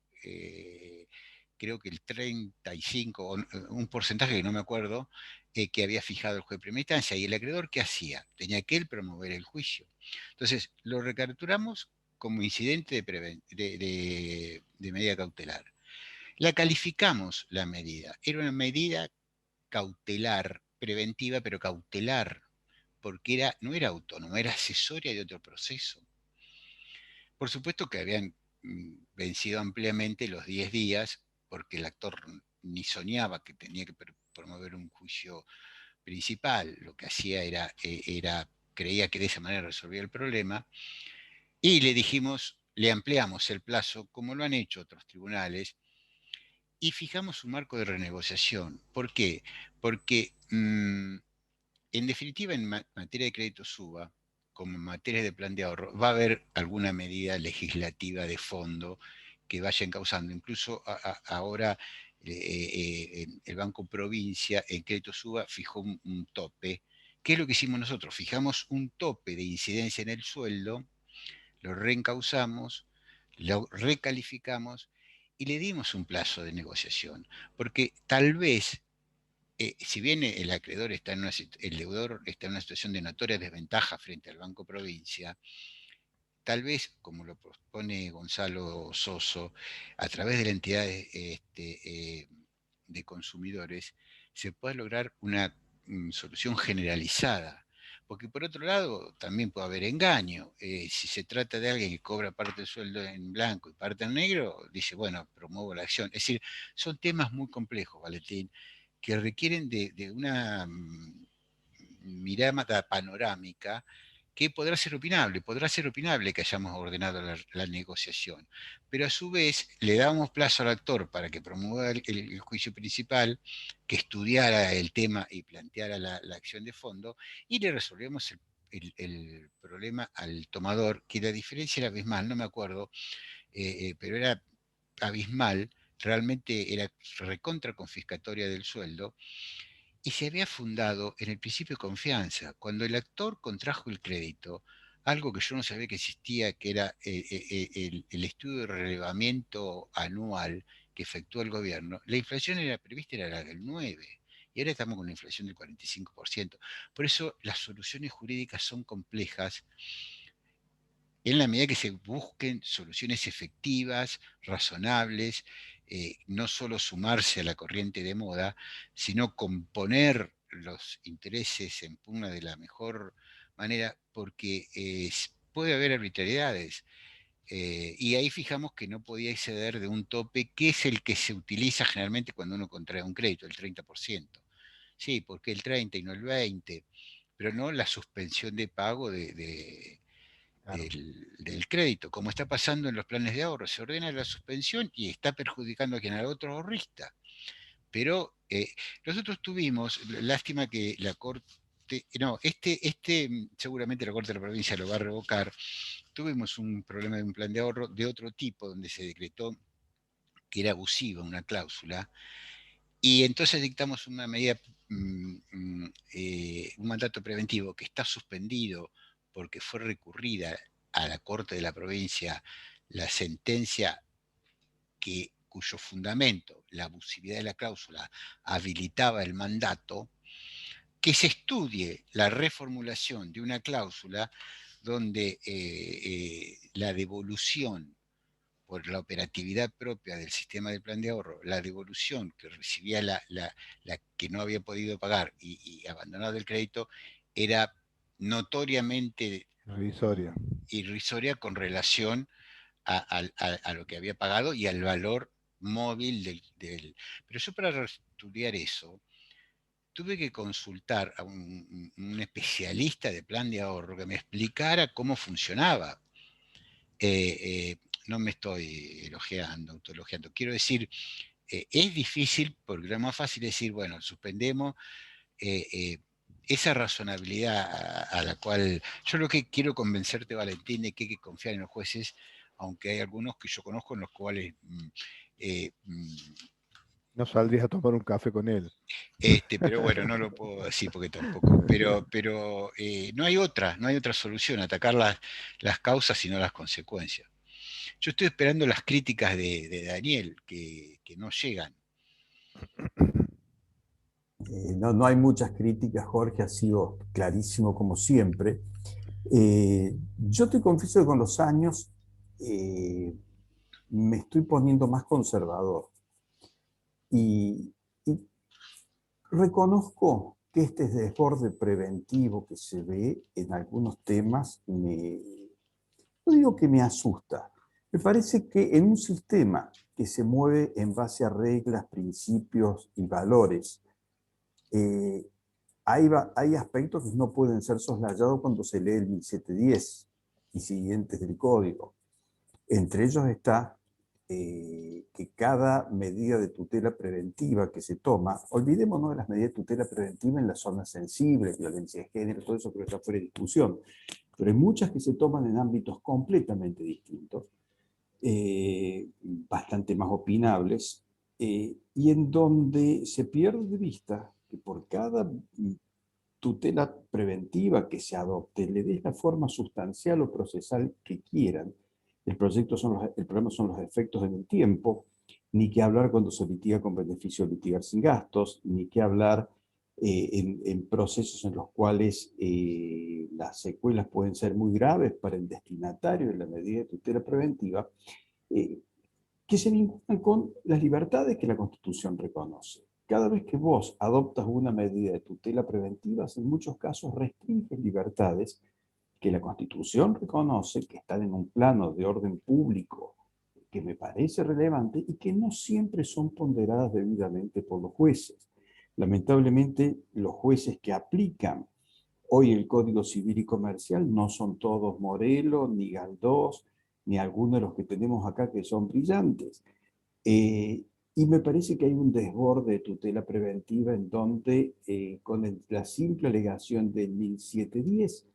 creo que el 35, o un porcentaje que no me acuerdo, que había fijado el juez de primera instancia. ¿Y el acreedor qué hacía? Tenía que él promover el juicio. Entonces, lo recapturamos como incidente de medida cautelar. La calificamos la medida. Era una medida cautelar, preventiva, pero cautelar, porque no era autónoma, era accesoria de otro proceso. Por supuesto que habían vencido ampliamente los 10 días, porque el actor ni soñaba que tenía que promover un juicio principal, lo que hacía creía que de esa manera resolvía el problema, y le dijimos, le ampliamos el plazo, como lo han hecho otros tribunales, y fijamos un marco de renegociación. ¿Por qué? Porque, en definitiva, en materia de crédito SUBA, como en materia de plan de ahorro, va a haber alguna medida legislativa de fondo que vaya encauzando. Incluso ahora el Banco Provincia en crédito SUBA fijó un tope. ¿Qué es lo que hicimos nosotros? Fijamos un tope de incidencia en el sueldo, lo reencauzamos, lo recalificamos y le dimos un plazo de negociación. Porque tal vez, si bien el deudor está en una situación de notoria desventaja frente al Banco Provincia, tal vez, como lo propone Gonzalo Soso, a través de la entidad de consumidores, se pueda lograr una solución generalizada. Porque por otro lado, también puede haber engaño. Si se trata de alguien que cobra parte del sueldo en blanco y parte en negro, dice, bueno, promuevo la acción. Es decir, son temas muy complejos, Valentín, que requieren de una mirada panorámica que podrá ser opinable que hayamos ordenado la negociación, pero a su vez le damos plazo al actor para que promueva el juicio principal, que estudiara el tema y planteara la acción de fondo, y le resolvemos el problema al tomador, que la diferencia era abismal, no me acuerdo, pero era abismal, realmente era recontra confiscatoria del sueldo, y se había fundado en el principio de confianza. Cuando el actor contrajo el crédito, algo que yo no sabía que existía, que era el estudio de relevamiento anual que efectuó el gobierno, la inflación prevista era la del 9%. Y ahora estamos con una inflación del 45%. Por eso las soluciones jurídicas son complejas en la medida que se busquen soluciones efectivas, razonables, no solo sumarse a la corriente de moda, sino componer los intereses en pugna de la mejor manera, porque puede haber arbitrariedades. Y ahí fijamos que no podía exceder de un tope que es el que se utiliza generalmente cuando uno contrae un crédito, el 30%. Sí, porque el 30 y no el 20, pero no la suspensión de pago Claro. del crédito, como está pasando en los planes de ahorro. Se ordena la suspensión y está perjudicando a quien al otro ahorrista. Pero nosotros tuvimos, lástima que la Corte, no, seguramente la Corte de la Provincia lo va a revocar. Tuvimos un problema de un plan de ahorro de otro tipo, donde se decretó que era abusiva una cláusula, y entonces dictamos una medida, un mandato preventivo que está suspendido porque fue recurrida a la Corte de la Provincia la sentencia cuyo fundamento, la abusividad de la cláusula, habilitaba el mandato, que se estudie la reformulación de una cláusula donde la devolución por la operatividad propia del sistema de plan de ahorro, la devolución que recibía la que no había podido pagar y abandonado el crédito, era notoriamente irrisoria con relación a lo que había pagado y al valor móvil del. Pero yo, para estudiar eso, tuve que consultar a un especialista de plan de ahorro que me explicara cómo funcionaba. No me estoy autoelogiando. Quiero decir, es difícil porque lo más fácil es decir, bueno, suspendemos esa razonabilidad a la cual yo lo que quiero convencerte, Valentín, de que hay que confiar en los jueces, aunque hay algunos que yo conozco en los cuales No saldrías a tomar un café con él. Pero bueno, no lo puedo decir porque tampoco. Pero no hay otra solución, atacar las causas y no las consecuencias. Yo estoy esperando las críticas de Daniel, que no llegan. No hay muchas críticas, Jorge, ha sido clarísimo como siempre. Yo te confieso que con los años me estoy poniendo más conservador y reconozco que este desborde preventivo que se ve en algunos temas no digo que me asusta. Me parece que en un sistema que se mueve en base a reglas, principios y valores, eh, hay aspectos que no pueden ser soslayados cuando se lee el 1710 y siguientes del código. Entre ellos está que cada medida de tutela preventiva que se toma, olvidémonos de las medidas de tutela preventiva en las zonas sensibles, violencia de género, todo eso creo que está fuera de discusión, pero hay muchas que se toman en ámbitos completamente distintos, bastante más opinables, y en donde se pierde de vista que por cada tutela preventiva que se adopte, le des la forma sustancial o procesal que quieran. El problema son los efectos en el tiempo, ni que hablar cuando se litiga con beneficio de litigar sin gastos, ni que hablar en procesos en los cuales las secuelas pueden ser muy graves para el destinatario de la medida de tutela preventiva, eh, que se vinculan con las libertades que la Constitución reconoce. Cada vez que vos adoptas una medida de tutela preventiva, en muchos casos restringes libertades que la Constitución reconoce, que están en un plano de orden público que me parece relevante y que no siempre son ponderadas debidamente por los jueces. Lamentablemente, los jueces que aplican hoy el Código Civil y Comercial no son todos Morelos, ni Galdós, ni algunos de los que tenemos acá que son brillantes. Y me parece que hay un desborde de tutela preventiva en donde con la simple alegación del 1710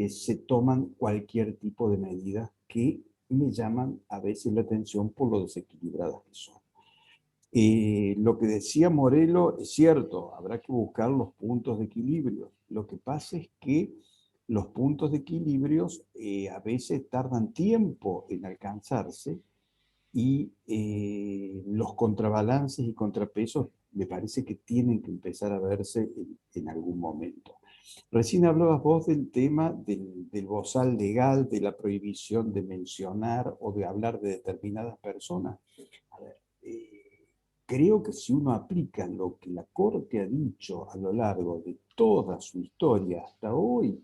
se toman cualquier tipo de medidas que me llaman a veces la atención por lo desequilibradas que son. Lo que decía Morelo es cierto, habrá que buscar los puntos de equilibrio. Lo que pasa es que los puntos de equilibrio a veces tardan tiempo en alcanzarse y los contrabalances y contrapesos me parece que tienen que empezar a verse en algún momento. Recién hablabas vos del tema del bozal legal, de la prohibición de mencionar o de hablar de determinadas personas. A ver, creo que si uno aplica lo que la Corte ha dicho a lo largo de toda su historia hasta hoy,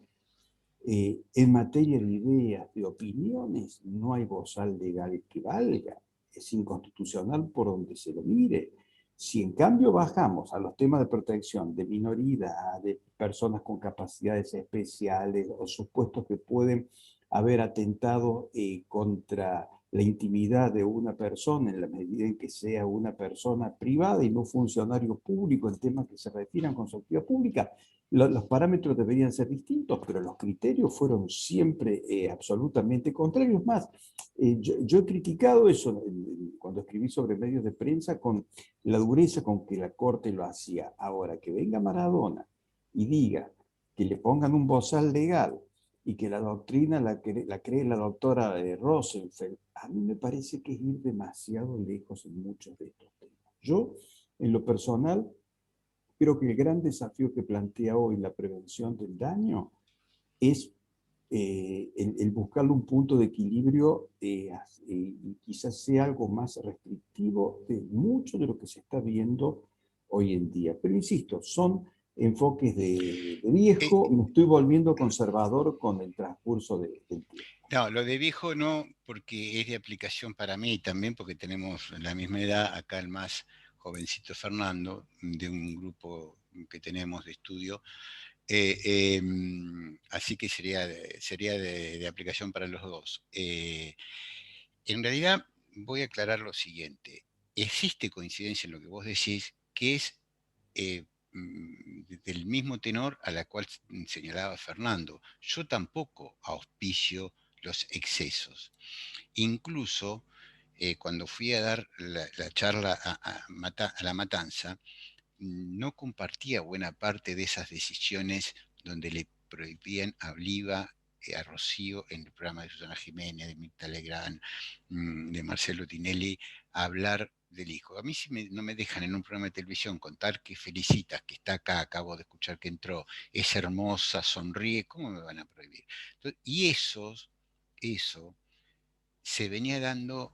en materia de ideas, de opiniones, no hay bozal legal que valga. Es inconstitucional por donde se lo mire. Si en cambio bajamos a los temas de protección de minoría, de personas con capacidades especiales o supuestos que pueden haber atentado contra la intimidad de una persona en la medida en que sea una persona privada y no funcionario público en temas que se refieran con su actividad pública, los parámetros deberían ser distintos, pero los criterios fueron siempre absolutamente contrarios. Más, yo he criticado eso cuando escribí sobre medios de prensa con la dureza con que la Corte lo hacía. Ahora, que venga Maradona y diga que le pongan un bozal legal y que la doctrina la cree la doctora Rosenfeld, a mí me parece que es ir demasiado lejos en muchos de estos temas. Yo, en lo personal, creo que el gran desafío que plantea hoy la prevención del daño es el buscarle un punto de equilibrio y quizás sea algo más restrictivo de mucho de lo que se está viendo hoy en día. Pero insisto, son enfoques de viejo, me estoy volviendo conservador con el transcurso del tiempo. No, lo de viejo no, porque es de aplicación para mí también, porque tenemos la misma edad, acá el más jovencito Fernando, de un grupo que tenemos de estudio, así que sería de aplicación para los dos. En realidad, voy a aclarar lo siguiente. Existe coincidencia en lo que vos decís, que es del mismo tenor a la cual señalaba Fernando. Yo tampoco auspicio los excesos. Incluso cuando fui a dar la charla a La Matanza, no compartía buena parte de esas decisiones donde le prohibían a Oliva, a Rocío, en el programa de Susana Jiménez, de Mirta Legrand, de Marcelo Tinelli, a hablar del hijo. A mí si no me dejan en un programa de televisión contar que Felicitas, que está acá, acabo de escuchar que entró, es hermosa, sonríe, ¿cómo me van a prohibir? Entonces, y eso se venía dando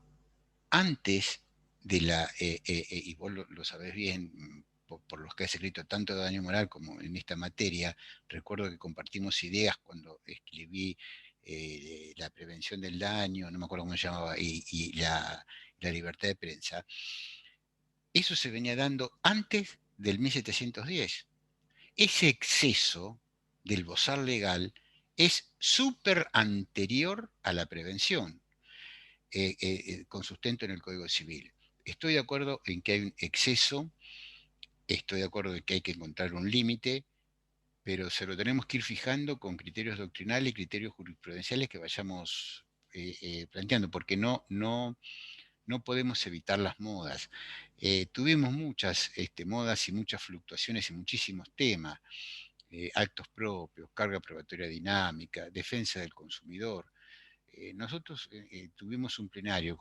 antes de y vos lo sabés bien, por los que has escrito tanto de daño moral como en esta materia, recuerdo que compartimos ideas cuando escribí la prevención del daño, no me acuerdo cómo se llamaba, y la libertad de prensa. Eso se venía dando antes del 1710. Ese exceso del bozal legal es súper anterior a la prevención. Con sustento en el Código Civil. Estoy de acuerdo en que hay un exceso, estoy de acuerdo en que hay que encontrar un límite, pero se lo tenemos que ir fijando con criterios doctrinales y criterios jurisprudenciales que vayamos planteando, porque no podemos evitar las modas. Tuvimos muchas modas y muchas fluctuaciones y muchísimos temas, actos propios, carga probatoria dinámica, defensa del consumidor. Nosotros tuvimos un plenario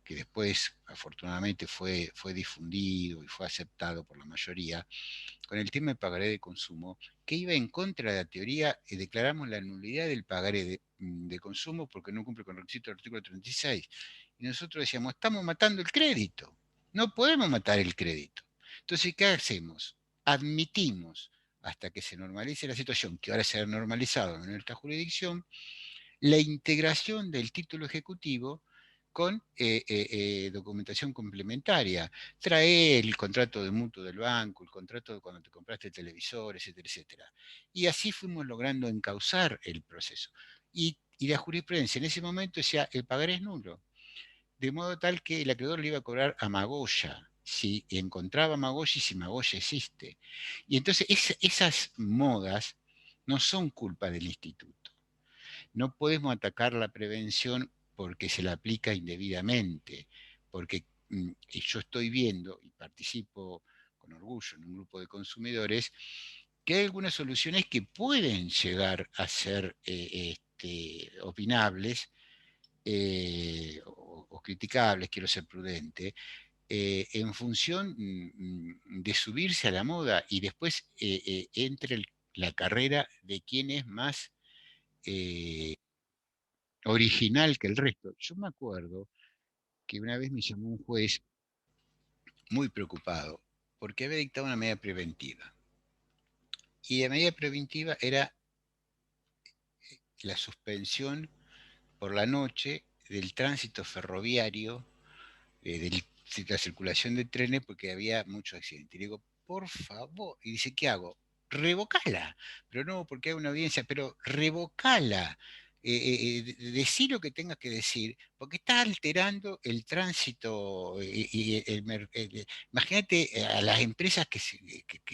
que después afortunadamente fue difundido y fue aceptado por la mayoría, con el tema del pagaré de consumo, que iba en contra de la teoría y declaramos la nulidad del pagaré de consumo porque no cumple con el requisito del artículo 36. Y nosotros decíamos, estamos matando el crédito, no podemos matar el crédito. Entonces, ¿qué hacemos? Admitimos hasta que se normalice la situación, que ahora se ha normalizado en nuestra jurisdicción, la integración del título ejecutivo con documentación complementaria. Trae el contrato de mutuo del banco, el contrato de cuando te compraste el televisor, etcétera, etcétera. Y así fuimos logrando encauzar el proceso. Y la jurisprudencia en ese momento decía, el pagaré es nulo. De modo tal que el acreedor le iba a cobrar a Magoya, si encontraba Magoya y si Magoya existe. Y entonces esas modas no son culpa del instituto. No podemos atacar la prevención porque se la aplica indebidamente, porque yo estoy viendo y participo con orgullo en un grupo de consumidores que hay algunas soluciones que pueden llegar a ser opinables o criticables, quiero ser prudente, en función de subirse a la moda y después entre la carrera de quién es más original que el resto. Yo me acuerdo que una vez me llamó un juez muy preocupado porque había dictado una medida preventiva. Y la medida preventiva era la suspensión por la noche del tránsito ferroviario, de la circulación de trenes, porque había mucho accidente. Y le digo, por favor, y dice, ¿qué hago? Revocala, pero no porque hay una audiencia, pero revocala. Decir lo que tengas que decir, porque está alterando el tránsito. Imagínate a las empresas que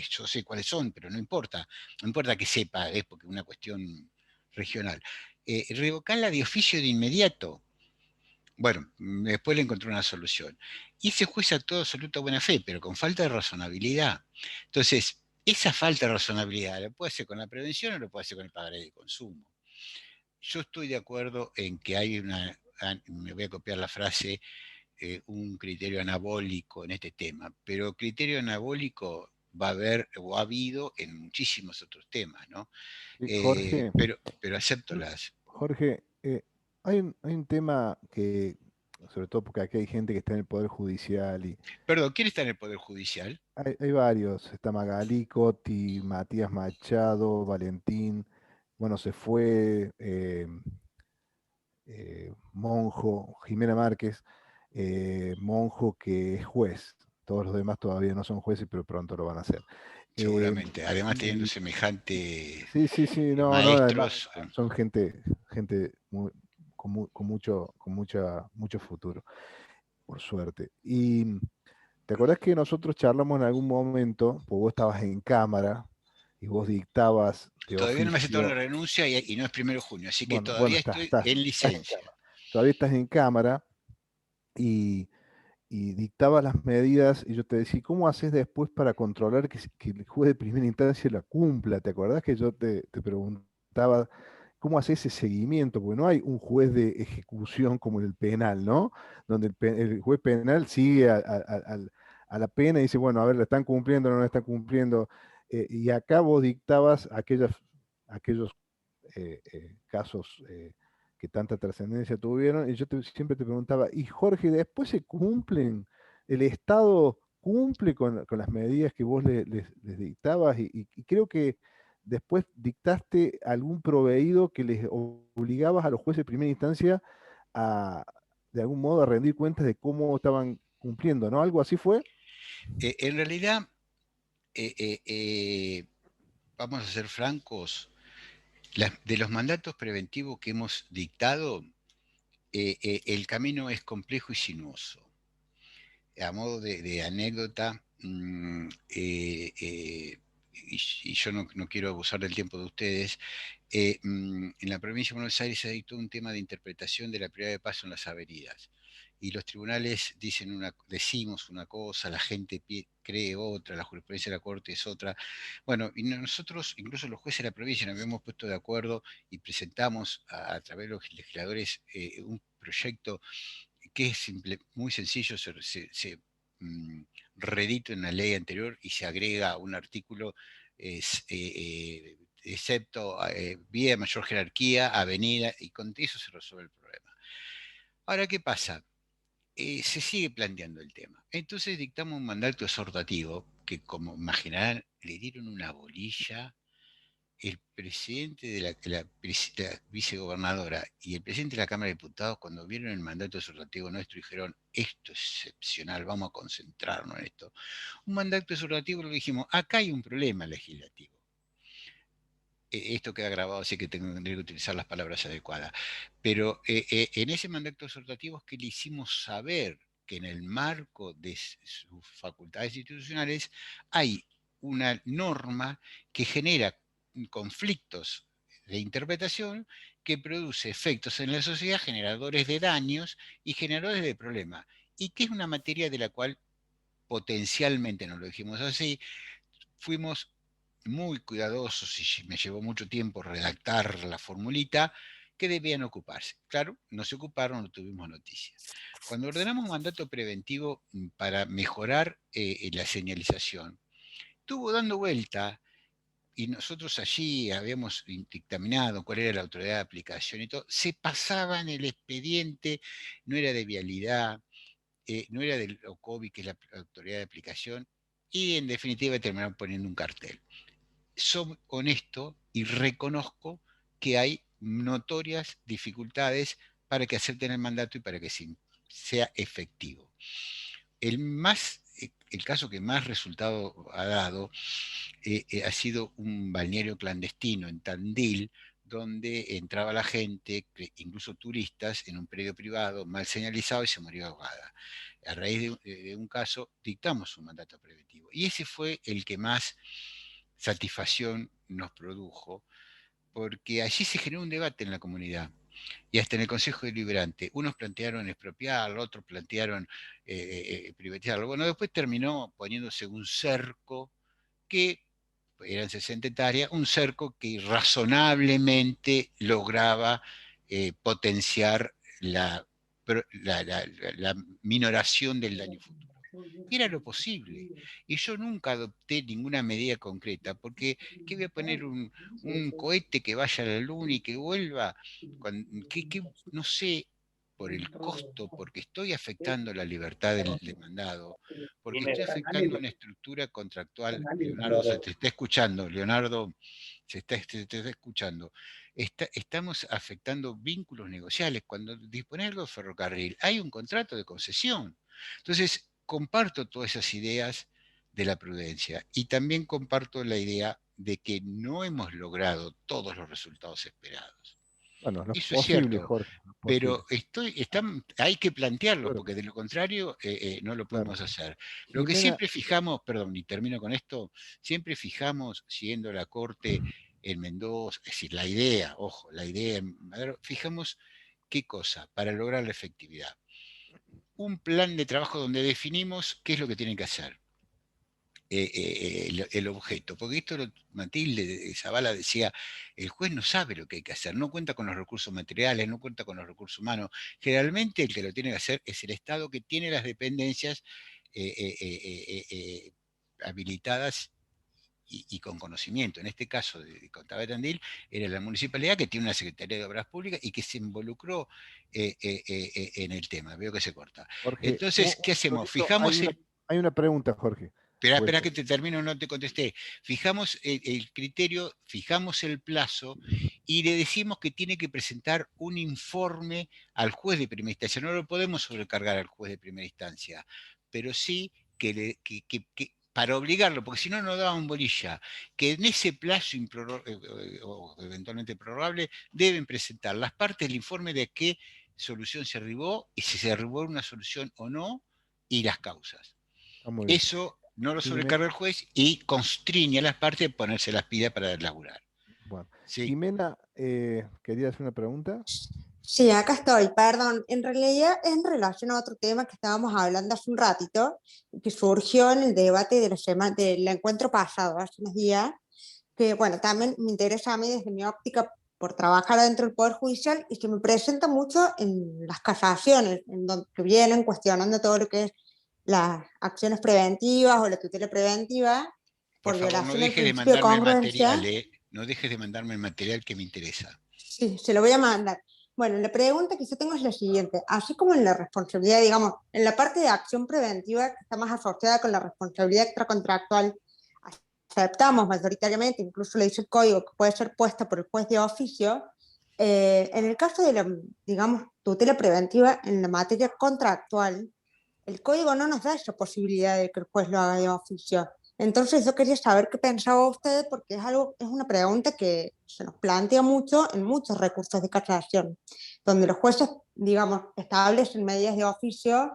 yo sé cuáles son, pero no importa que sepa, es porque es una cuestión regional. Revocarla de oficio de inmediato. Bueno, después le encontró una solución. Y ese juez actuó de absoluta buena fe, pero con falta de razonabilidad. Entonces, esa falta de razonabilidad lo puede hacer con la prevención o lo puede hacer con el pagaré de consumo. Yo estoy de acuerdo en que hay me voy a copiar la frase, un criterio anabólico en este tema, pero criterio anabólico va a haber o ha habido en muchísimos otros temas, ¿no? Jorge, Pero acepto las... Jorge, hay un tema que, sobre todo porque aquí hay gente que está en el Poder Judicial y Perdón, ¿quién está en el Poder Judicial? hay varios. Está Magalí, Coti, Matías Machado, Valentín. Bueno, se fue Monjo, Jimena Márquez, Monjo que es juez. Todos los demás todavía no son jueces, pero pronto lo van a hacer. Eh, Seguramente, además teniendo y semejante sí, sí, sí, no, no, además maestros. son gente con mucho futuro, por suerte. Y ¿te acordás que nosotros charlamos en algún momento, pues vos estabas en cámara y vos dictabas de Todavía no me aceptaron la oficio, renuncia y no es 1 de junio, así que bueno, todavía estoy en estás en licencia. cámara, todavía estás en cámara y, y dictabas las medidas, y yo te decía, ¿cómo haces después para controlar que el juez de primera instancia la cumpla? ¿Te acordás que yo te preguntaba cómo haces ese seguimiento? Porque no hay un juez de ejecución como en el penal, ¿no? Donde el juez penal sigue a la pena y dice, bueno, a ver, ¿la están cumpliendo o no la están cumpliendo? Y acá vos dictabas aquellos casos que tanta trascendencia tuvieron, y yo siempre te preguntaba, y Jorge, ¿después se cumplen? ¿El Estado cumple con las medidas que vos les dictabas? Y creo que después dictaste algún proveído que les obligabas a los jueces de primera instancia a, de algún modo, a rendir cuentas de cómo estaban cumpliendo, ¿no? ¿Algo así fue? En realidad, vamos a ser francos, de los mandatos preventivos que hemos dictado, el camino es complejo y sinuoso. A modo de anécdota, y yo no quiero abusar del tiempo de ustedes, en la provincia de Buenos Aires se dictó un tema de interpretación de la prioridad de paso en las avenidas. Y los tribunales decimos una cosa, la gente cree otra, la jurisprudencia de la Corte es otra. Bueno, y nosotros, incluso los jueces de la provincia, nos habíamos puesto de acuerdo y presentamos a través de los legisladores un proyecto que es muy sencillo, mm, redito en la ley anterior y se agrega un artículo, excepto vía de mayor jerarquía, avenida, y con eso se resuelve el problema. Ahora, ¿qué pasa? Se sigue planteando el tema. Entonces dictamos un mandato exhortativo que, como imaginarán, le dieron una bolilla. El presidente la vicegobernadora y el presidente de la Cámara de Diputados, cuando vieron el mandato exhortativo nuestro, dijeron, esto es excepcional, vamos a concentrarnos en esto. Un mandato exhortativo, lo dijimos, acá hay un problema legislativo. Esto queda grabado, así que tendré que utilizar las palabras adecuadas. Pero en ese mandato exhortativo es que le hicimos saber que en el marco de sus facultades institucionales hay una norma que genera conflictos de interpretación que produce efectos en la sociedad, generadores de daños y generadores de problemas, y que es una materia de la cual potencialmente, no lo dijimos así, fuimos muy cuidadosos y me llevó mucho tiempo redactar la formulita que debían ocuparse. Claro, no se ocuparon, no tuvimos noticia. Cuando ordenamos un mandato preventivo para mejorar la señalización, estuvo dando vuelta y nosotros allí habíamos dictaminado cuál era la autoridad de aplicación y todo, se pasaba en el expediente, no era de vialidad, no era del OCOBI, que es la autoridad de aplicación, y en definitiva terminaron poniendo un cartel. Soy honesto y reconozco que hay notorias dificultades para que acepten el mandato y para que sea efectivo. El caso que más resultado ha dado ha sido un balneario clandestino en Tandil, donde entraba la gente, incluso turistas, en un predio privado mal señalizado y se murió ahogada. A raíz de un caso, dictamos un mandato preventivo. Y ese fue el que más satisfacción nos produjo, porque allí se generó un debate en la comunidad. Y hasta en el Consejo Deliberante, unos plantearon expropiarlo, otros plantearon privatizarlo. Bueno, después terminó poniéndose un cerco que eran 60 hectáreas, un cerco que razonablemente lograba potenciar la minoración del daño futuro. Era lo posible. Y yo nunca adopté ninguna medida concreta, porque ¿qué voy a poner un cohete que vaya a la luna y que vuelva? No sé, por el costo, porque estoy afectando la libertad del demandado, porque estoy afectando una estructura contractual. Leonardo, se te está escuchando, Leonardo, te está escuchando. Estamos afectando vínculos negociales. Cuando dispones algo de ferrocarril, hay un contrato de concesión. Entonces, comparto todas esas ideas de la prudencia y también comparto la idea de que no hemos logrado todos los resultados esperados. Bueno, lo Eso es posible, cierto, Jorge, lo pero posible. hay que plantearlo, Claro, porque de lo contrario no lo claro. podemos hacer. Lo que Jimena, siempre fijamos, perdón, y termino con esto, siempre fijamos, siguiendo la Corte en Mendoza, es decir, la idea, ojo, la idea en Madero, fijamos qué cosa para lograr la efectividad. un plan de trabajo donde definimos qué es lo que tienen que hacer. El objeto, porque esto Matilde Zavala decía, el juez no sabe lo que hay que hacer, no cuenta con los recursos materiales, no cuenta con los recursos humanos. Generalmente el que lo tiene que hacer es el Estado, que tiene las dependencias habilitadas y con conocimiento. En este caso de Contabilidad de Tandil era la municipalidad, que tiene una Secretaría de Obras Públicas y que se involucró en el tema. Veo que se corta. Jorge, Entonces, ¿qué hacemos? segundito, Fijamos hay una pregunta, Jorge. Espera que te termino, no te contesté. Fijamos el criterio, fijamos el plazo y le decimos que tiene que presentar un informe al juez de primera instancia. No lo podemos sobrecargar al juez de primera instancia, pero sí que para obligarlo, porque si no nos da un bolilla, que en ese plazo o eventualmente prorrogable deben presentar las partes del informe de qué solución se arribó y si se arribó a una solución o no y las causas. Muy bien. Eso no lo sobrecarga el juez y constriñe a las partes de ponerse las pilas para laburar. Bueno. Sí. Jimena, ¿querías hacer una pregunta? Sí, acá estoy, perdón. En realidad es en relación a otro tema que estábamos hablando hace un ratito, que surgió en el debate de del encuentro pasado, hace unos días, que bueno, también me interesa a mí desde mi óptica por trabajar dentro del Poder Judicial y que me presenta mucho en las casaciones, en donde que vienen cuestionando todo lo que es las acciones preventivas o la tutela preventiva por favor, violación no del dejes de principio de mandarme el congruencia. material, no dejes de mandarme el material que me interesa. Sí, se lo voy a mandar. Bueno, la pregunta que yo tengo es la siguiente. Así como en la responsabilidad, digamos, en la parte de acción preventiva que está más asociada con la responsabilidad extracontractual, aceptamos mayoritariamente, incluso le dice el código, que puede ser puesta por el juez de oficio. En el caso de la, digamos, tutela preventiva en la materia contractual, el código no nos da esa posibilidad de que el juez lo haga de oficio. Entonces yo quería saber qué pensaba usted, porque es una pregunta que se nos plantea mucho en muchos recursos de casación, donde los jueces, digamos, establecen medidas de oficio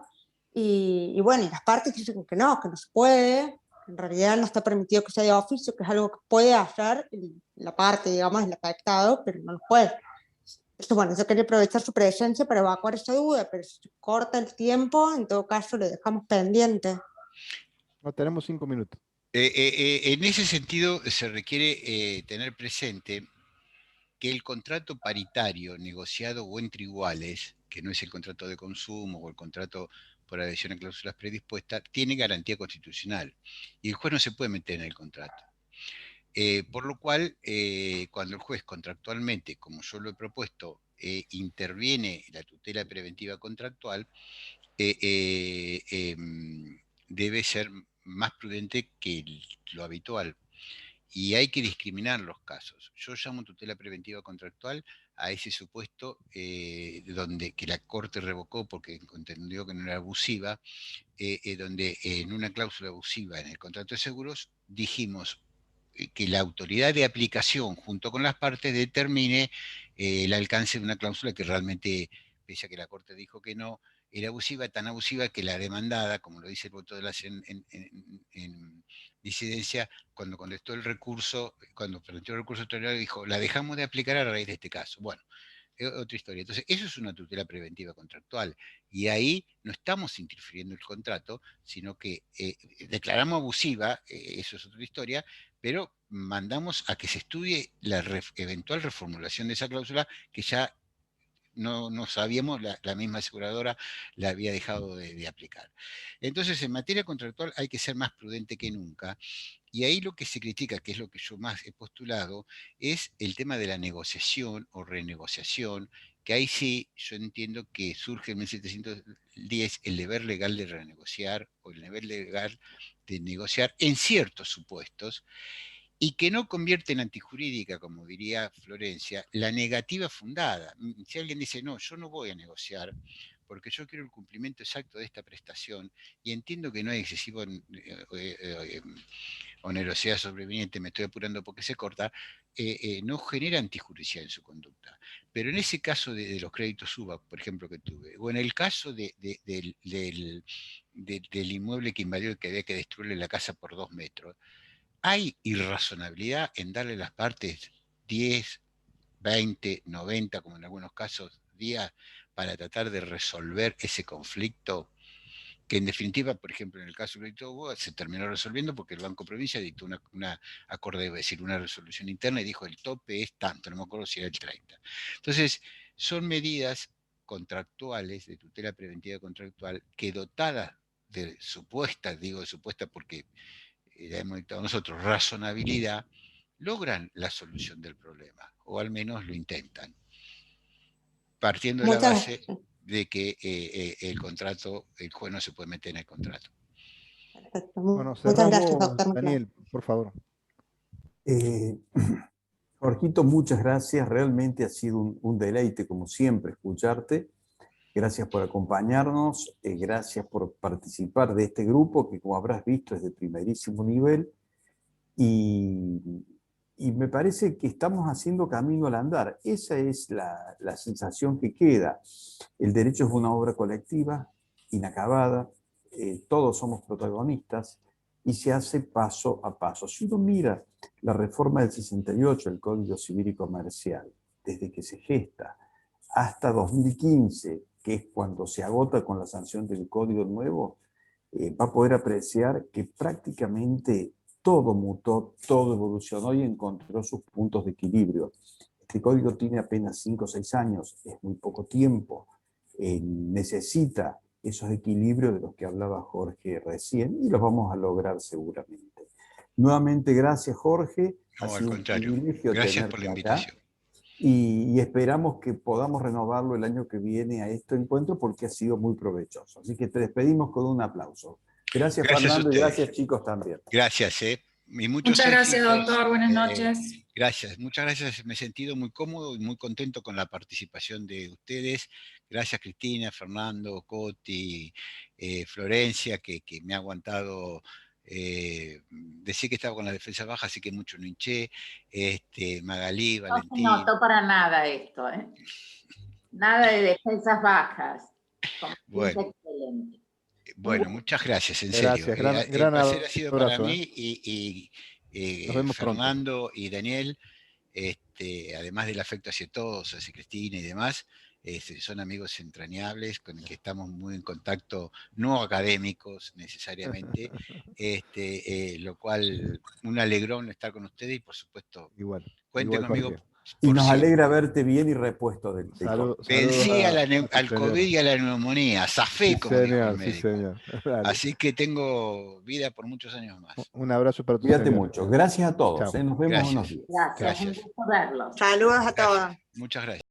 y bueno, y las partes dicen que no se puede, en realidad no está permitido que sea de oficio, que es algo que puede hacer la parte, digamos, el afectado, pero no el juez. Entonces, bueno, yo quería aprovechar su presencia para evacuar esa duda, pero si corta el tiempo, en todo caso lo dejamos pendiente. No, tenemos 5 minutos. En ese sentido, se requiere tener presente que el contrato paritario negociado o entre iguales, que no es el contrato de consumo o el contrato por adhesión a cláusulas predispuestas, tiene garantía constitucional y el juez no se puede meter en el contrato. Por lo cual, cuando el juez contractualmente, como yo lo he propuesto, interviene la tutela preventiva contractual, debe ser más prudente que lo habitual. Y hay que discriminar los casos. Yo llamo tutela preventiva contractual a ese supuesto donde que la Corte revocó porque entendió que no era abusiva, donde en una cláusula abusiva en el contrato de seguros dijimos que la autoridad de aplicación junto con las partes determine el alcance de una cláusula que realmente, pese a que la Corte dijo que no, era abusiva, tan abusiva que la demandada, como lo dice el voto de la en disidencia, cuando contestó el recurso, cuando planteó el recurso extraordinario, dijo, la dejamos de aplicar a raíz de este caso. Bueno, otra historia. Entonces, eso es una tutela preventiva contractual. Y ahí no estamos interfiriendo el contrato, sino que declaramos abusiva, eso es otra historia, pero mandamos a que se estudie la eventual reformulación de esa cláusula que ya no sabíamos, la misma aseguradora la había dejado de aplicar. Entonces, en materia contractual hay que ser más prudente que nunca. Y ahí lo que se critica, que es lo que yo más he postulado, es el tema de la negociación o renegociación, que ahí sí yo entiendo que surge en 1710 el deber legal de renegociar o el deber legal de negociar en ciertos supuestos, y que no convierte en antijurídica, como diría Florencia, la negativa fundada. Si alguien dice, no, yo no voy a negociar porque yo quiero el cumplimiento exacto de esta prestación y entiendo que no hay excesivo onerosidad sobreviniente, me estoy apurando porque se corta, no genera antijuricidad en su conducta. Pero en ese caso de los créditos UBA, por ejemplo, que tuve, o en el caso del inmueble que invadió y que había que destruirle la casa por 2 metros, ¿hay irrazonabilidad en darle a las partes 10, 20, 90, como en algunos casos, días para tratar de resolver ese conflicto que en definitiva, por ejemplo, en el caso de Hugo, se terminó resolviendo porque el Banco Provincia dictó una resolución interna y dijo el tope es tanto, no me acuerdo si era el 30. Entonces, son medidas contractuales, de tutela preventiva contractual, que dotadas de supuesta porque la hemos dictado nosotros, razonabilidad, logran la solución del problema, o al menos lo intentan, partiendo de la base de que el contrato, el juez no se puede meter en el contrato. Perfecto. Bueno, Muchas gracias, cerramos, doctor. Daniel, por favor. Jorgito, muchas gracias. Realmente ha sido un deleite, como siempre, escucharte. Gracias por acompañarnos, gracias por participar de este grupo que, como habrás visto, es de primerísimo nivel. Y me parece que estamos haciendo camino al andar. Esa es la sensación que queda. El derecho es una obra colectiva, inacabada, todos somos protagonistas y se hace paso a paso. Si uno mira la reforma del 68, el Código Civil y Comercial, desde que se gesta hasta 2015, que es cuando se agota con la sanción del Código Nuevo, va a poder apreciar que prácticamente todo mutó, todo evolucionó y encontró sus puntos de equilibrio. Este código tiene apenas 5 o 6 años, es muy poco tiempo, necesita esos equilibrios de los que hablaba Jorge recién y los vamos a lograr seguramente. Nuevamente, gracias Jorge. No, al contrario, gracias por la invitación. Y esperamos que podamos renovarlo el año que viene a este encuentro porque ha sido muy provechoso. Así que te despedimos con un aplauso. Gracias Fernando y gracias chicos también. Gracias, y muchas gracias, doctor. Buenas noches. Gracias, muchas gracias. Me he sentido muy cómodo y muy contento con la participación de ustedes. Gracias Cristina, Fernando, Coti, Florencia, que me ha aguantado. Decía que estaba con la defensa baja, así que mucho no hinché. Magalí, Valentín. No se notó para nada esto, ¿eh? Nada de defensas bajas. Bueno. Excelente. Bueno, muchas gracias, en serio. Gracias, El placer ha sido abrazo, para mí y Fernando pronto. Y Daniel, además del afecto hacia todos, hacia Cristina y demás, son amigos entrañables con los que estamos muy en contacto, no académicos necesariamente, lo cual un alegrón estar con ustedes y por supuesto, cuenten conmigo. Y nos alegra verte bien y repuesto del COVID. Vencí al COVID y a la neumonía, zafé, como dijo el médico. Sí, señor. Así que tengo vida por muchos años más. Un abrazo para todos. Cuídate mucho. Gracias a todos. Nos vemos unos días. Gracias. Un gusto verlos. Saludos a todos. Muchas gracias.